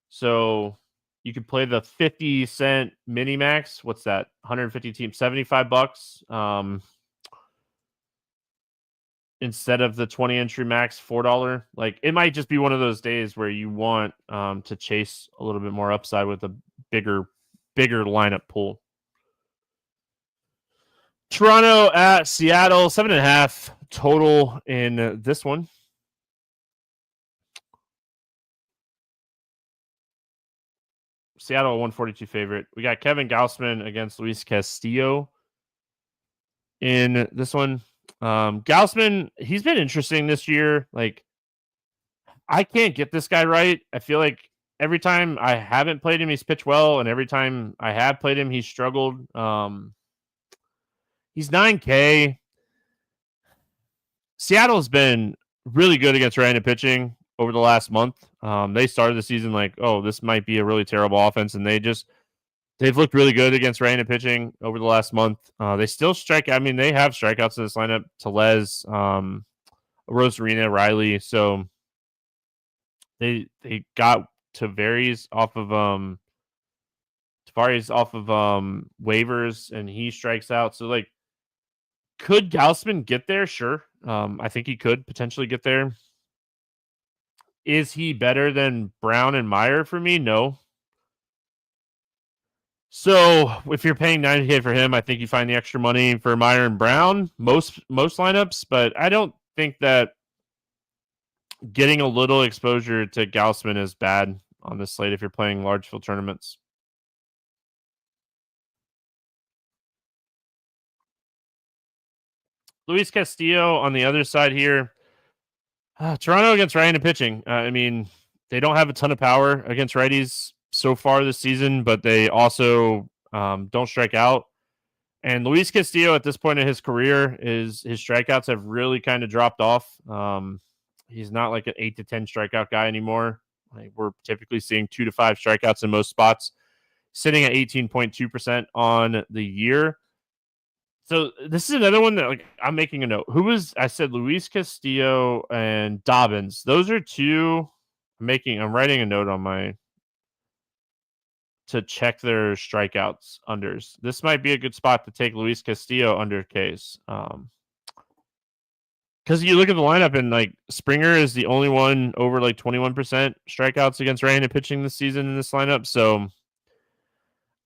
Speaker 1: So you could play the 50-cent mini max. What's that? 150 teams, $75. Instead of the 20 entry max, $4. Like, it might just be one of those days where you want to chase a little bit more upside with a bigger lineup pool. Toronto at Seattle, 7.5 total in this one. Seattle, 142 favorite. We got Kevin Gausman against Luis Castillo in this one. Gausman, he's been interesting this year. Like, I can't get this guy right. I feel like every time I haven't played him, he's pitched well, and every time I have played him, he's struggled. He's 9K. Seattle's been really good against right-handed pitching over the last month. They started the season like, oh, this might be a really terrible offense, and they've looked really good against right-handed pitching over the last month. They still strike. I mean, they have strikeouts in this lineup. Tellez, Rosarina, Riley. So they got Tavares off of waivers, and he strikes out. So, like, could Gausman get there? Sure. I think he could potentially get there. Is he better than Brown and Meyer for me? No. So if you're paying $90K for him, I think you find the extra money for Meyer and Brown, most lineups, but I don't think that getting a little exposure to Gausman is bad on this slate if you're playing large field tournaments. Luis Castillo on the other side here. Toronto against right-handed pitching. I mean, they don't have a ton of power against righties so far this season, but they also don't strike out. And Luis Castillo, at this point in his career, his strikeouts have really kind of dropped off. He's not like an 8 to 10 strikeout guy anymore. Like, we're typically seeing 2 to 5 strikeouts in most spots, sitting at 18.2% on the year. So this is another one that, like, I'm making a note. I said Luis Castillo and Dobbins. Those are two. I'm writing a note on to check their strikeouts unders. This might be a good spot to take Luis Castillo under case. Because you look at the lineup and, like, Springer is the only one over like 21% strikeouts against right-handed pitching this season in this lineup. So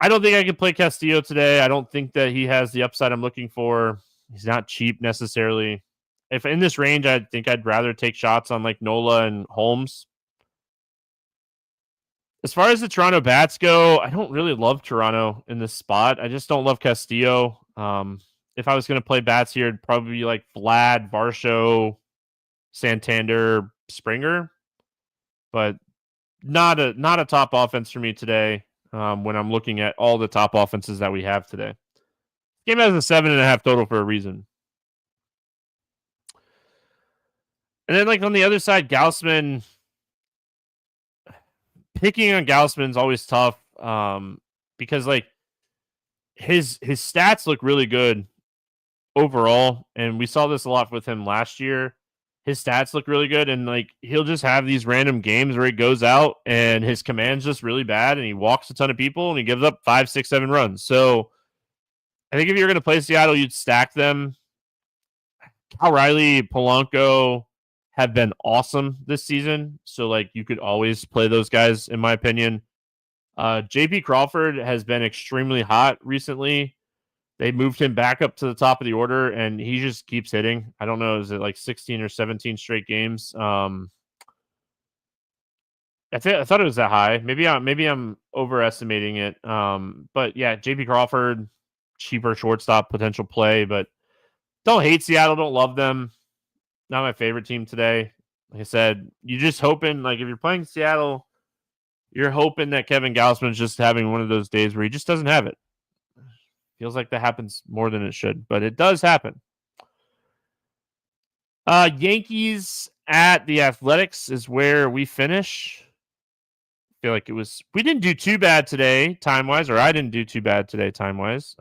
Speaker 1: I don't think I could play Castillo today. I don't think that he has the upside I'm looking for. He's not cheap necessarily. If in this range, I think I'd rather take shots on like Nola and Holmes. As far as the Toronto bats go, I don't really love Toronto in this spot. I just don't love Castillo. If I was going to play bats here, it'd probably be like Vlad, Varsho, Santander, Springer, but not a top offense for me today. When I'm looking at all the top offenses that we have today, game has a 7.5 total for a reason. And then, like, on the other side, Gausman. Picking on Gausman is always tough because, like, his stats look really good overall, and we saw this a lot with him last year. His stats look really good, and, like, he'll just have these random games where he goes out and his command's just really bad, and he walks a ton of people, and he gives up 5, 6, 7 runs. So I think if you're going to play Seattle, you'd stack them. Cal Riley, Polanco have been awesome this season, so, like, you could always play those guys, in my opinion. JP Crawford has been extremely hot recently. They moved him back up to the top of the order, and he just keeps hitting. I don't know, is it like 16 or 17 straight games? I thought it was that high. Maybe I'm overestimating it. But yeah, JP Crawford, cheaper shortstop potential play, but don't hate Seattle. Don't love them. Not my favorite team today. Like I said, you just hoping, like, if you're playing Seattle, you're hoping that Kevin Gausman's just having one of those days where he just doesn't have it. Feels like that happens more than it should, but it does happen. Yankees at the Athletics is where we finish. I feel like we didn't do too bad today, time-wise, or I didn't do too bad today, time-wise.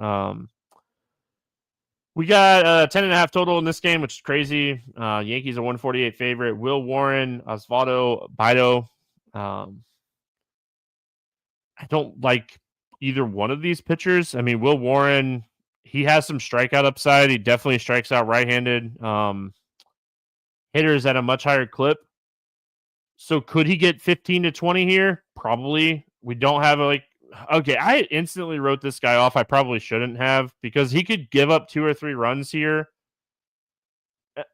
Speaker 1: We got 10.5 total in this game, which is crazy. Yankees are 148 favorite. Will Warren, Osvaldo Bido. I don't like either one of these pitchers. I mean, Will Warren, he has some strikeout upside. He definitely strikes out right-handed hitters at a much higher clip. So could he get 15 to 20 here? Probably. We don't have okay, I instantly wrote this guy off. I probably shouldn't have, because he could give up 2 or 3 runs here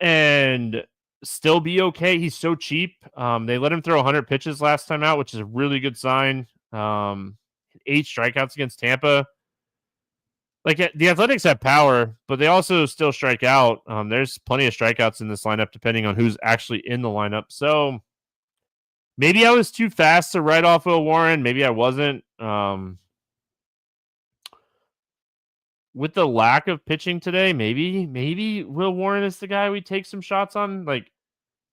Speaker 1: and still be okay. He's so cheap. They let him throw 100 pitches last time out, which is a really good sign. 8 strikeouts against Tampa. Like, the Athletics have power, but they also still strike out. There's plenty of strikeouts in this lineup, depending on who's actually in the lineup. So maybe I was too fast to write off Will Warren. Maybe I wasn't. With the lack of pitching today, maybe Will Warren is the guy we take some shots on. Like,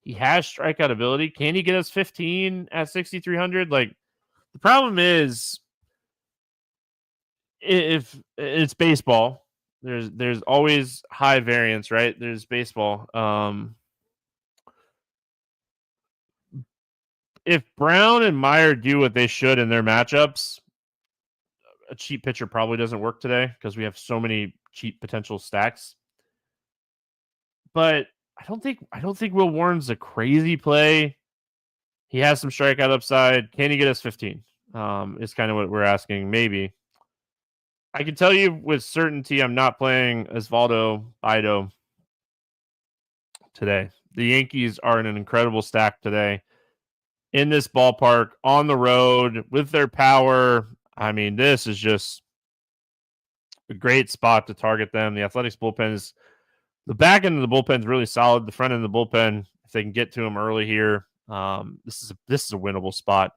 Speaker 1: he has strikeout ability. Can he get us 15 at 6,300? Like, the problem is, if it's baseball, there's always high variance, right? There's baseball. If Brown and Meyer do what they should in their matchups, a cheap pitcher probably doesn't work today because we have so many cheap potential stacks. But I don't think Will Warren's a crazy play. He has some strikeout upside. Can he get us 15? Is kind of what we're asking. Maybe. I can tell you with certainty I'm not playing Osvaldo Bido today. The Yankees are in an incredible stack today. In this ballpark, on the road, with their power. I mean, this is just a great spot to target them. The Athletics bullpen is, the back end of the bullpen is really solid. The front end of the bullpen, if they can get to them early here, this is a winnable spot.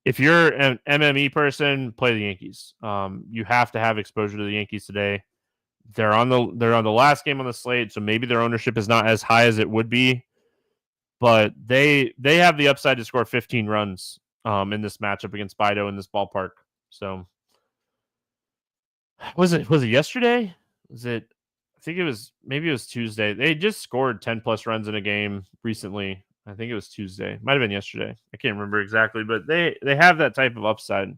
Speaker 1: If you're an MME person, play the Yankees. You have to have exposure to the Yankees today. They're on the last game on the slate, so maybe their ownership is not as high as it would be but they have the upside to score 15 runs in this matchup against Bido in this ballpark. So was it yesterday? I think it was Tuesday. They just scored 10 plus runs in a game recently. I think it was Tuesday. Might have been yesterday. I can't remember exactly, but they have that type of upside.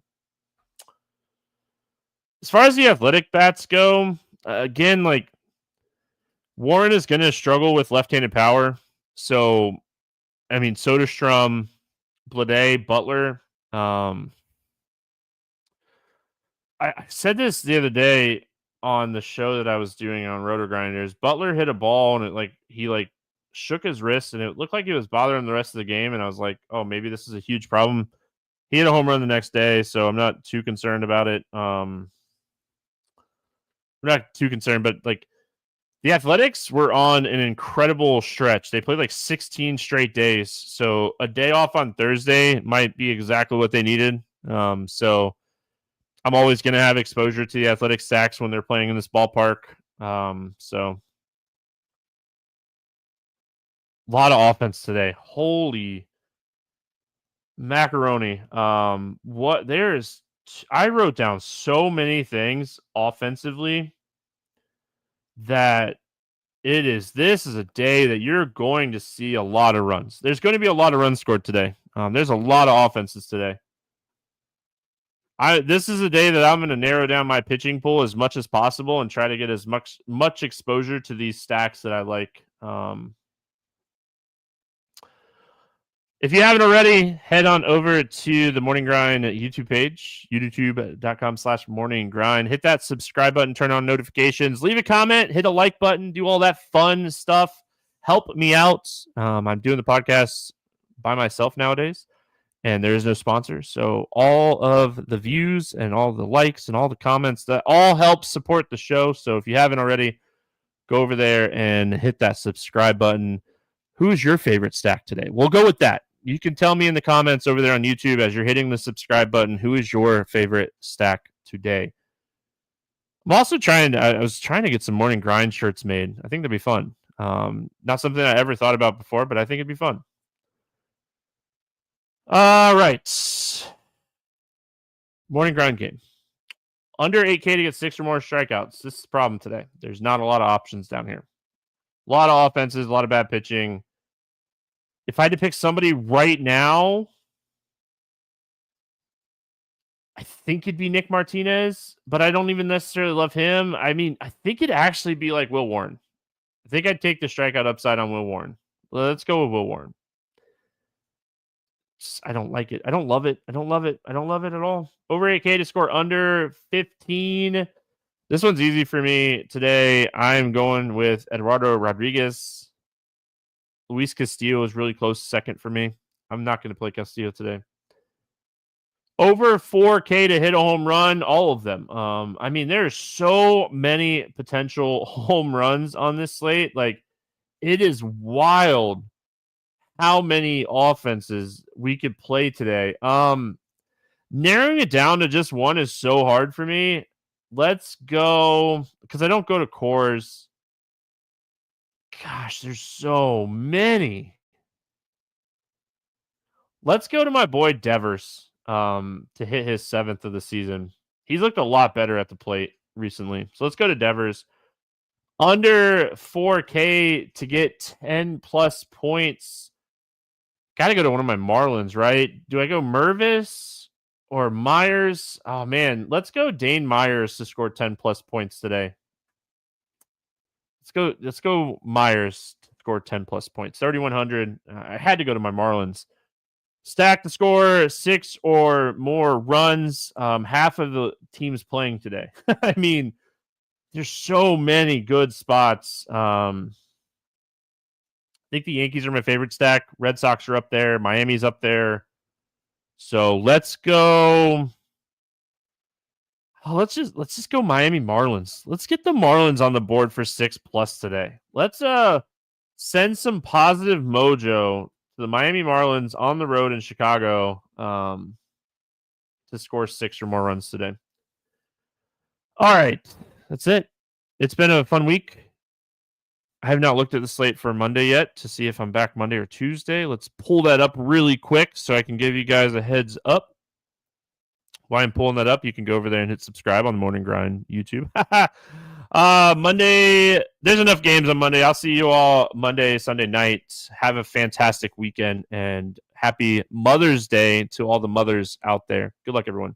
Speaker 1: As far as the athletic bats go, again, like Warren is going to struggle with left-handed power. So, I mean, Soderstrom, Blade, Butler. I said this the other day on the show that I was doing on Roto Grinders. Butler hit a ball and he shook his wrist and it looked like it was bothering the rest of the game. And I was like, oh, maybe this is a huge problem. He hit a home run the next day, so I'm not too concerned about it. I'm not too concerned, but like the Athletics were on an incredible stretch. They played like 16 straight days. So a day off on Thursday might be exactly what they needed. So I'm always going to have exposure to the Athletic stacks when they're playing in this ballpark. So a lot of offense today. Holy macaroni. I wrote down so many things offensively that this is a day that you're going to see a lot of runs. There's going to be a lot of runs scored today. There's a lot of offenses today. This is a day that I'm going to narrow down my pitching pool as much as possible and try to get as much exposure to these stacks that I like. If you haven't already, head on over to the Morning Grind YouTube page, youtube.com/Morning Grind. Hit that subscribe button, turn on notifications, leave a comment, hit a like button, do all that fun stuff. Help me out. I'm doing the podcast by myself nowadays, and there is no sponsor. So all of the views and all the likes and all the comments, that all help support the show. So if you haven't already, go over there and hit that subscribe button. Who's your favorite stack today? We'll go with that. You can tell me in the comments over there on YouTube as you're hitting the subscribe button, who is your favorite stack today? I'm also I was trying to get some Morning Grind shirts made. I think that'd be fun. Not something I ever thought about before, but I think it'd be fun. All right. Morning Grind game. Under 8K to get 6 or more strikeouts. This is the problem today. There's not a lot of options down here. A lot of offenses, a lot of bad pitching. If I had to pick somebody right now, I think it'd be Nick Martinez, but I don't even necessarily love him. I mean, I think it'd actually be like Will Warren. I think I'd take the strikeout upside on Will Warren. Let's go with Will Warren. I don't like it. I don't love it. I don't love it. I don't love it at all. Over 8K to score under 15. This one's easy for me today. I'm going with Eduardo Rodriguez. Luis Castillo is really close second for me. I'm not going to play Castillo today. Over 4K to hit a home run, all of them. I mean, there's so many potential home runs on this slate. Like, it is wild how many offenses we could play today. Narrowing it down to just one is so hard for me. Let's go, because I don't go to cores. Gosh, there's so many. Let's go to my boy Devers to hit his 7th of the season. He's looked a lot better at the plate recently. So let's go to Devers. Under 4K to get 10 plus points. Got to go to one of my Marlins, right? Do I go Mervis or Myers? Oh, man. Let's go Dane Myers to score 10 plus points today. Let's go Myers to score 10 plus points. 3,100. I had to go to my Marlins. Stack to score 6 or more runs. Half of the teams playing today. I mean, there's so many good spots. I think the Yankees are my favorite stack. Red Sox are up there. Miami's up there. So let's go. Oh, let's just go Miami Marlins. Let's get the Marlins on the board for 6 plus today. Let's send some positive mojo to the Miami Marlins on the road in Chicago to score 6 or more runs today. All right. That's it. It's been a fun week. I have not looked at the slate for Monday yet to see if I'm back Monday or Tuesday. Let's pull that up really quick so I can give you guys a heads up. While I'm pulling that up, you can go over there and hit subscribe on the Morning Grind YouTube. Monday, there's enough games on Monday. I'll see you all Monday, Sunday night. Have a fantastic weekend, and happy Mother's Day to all the mothers out there. Good luck, everyone.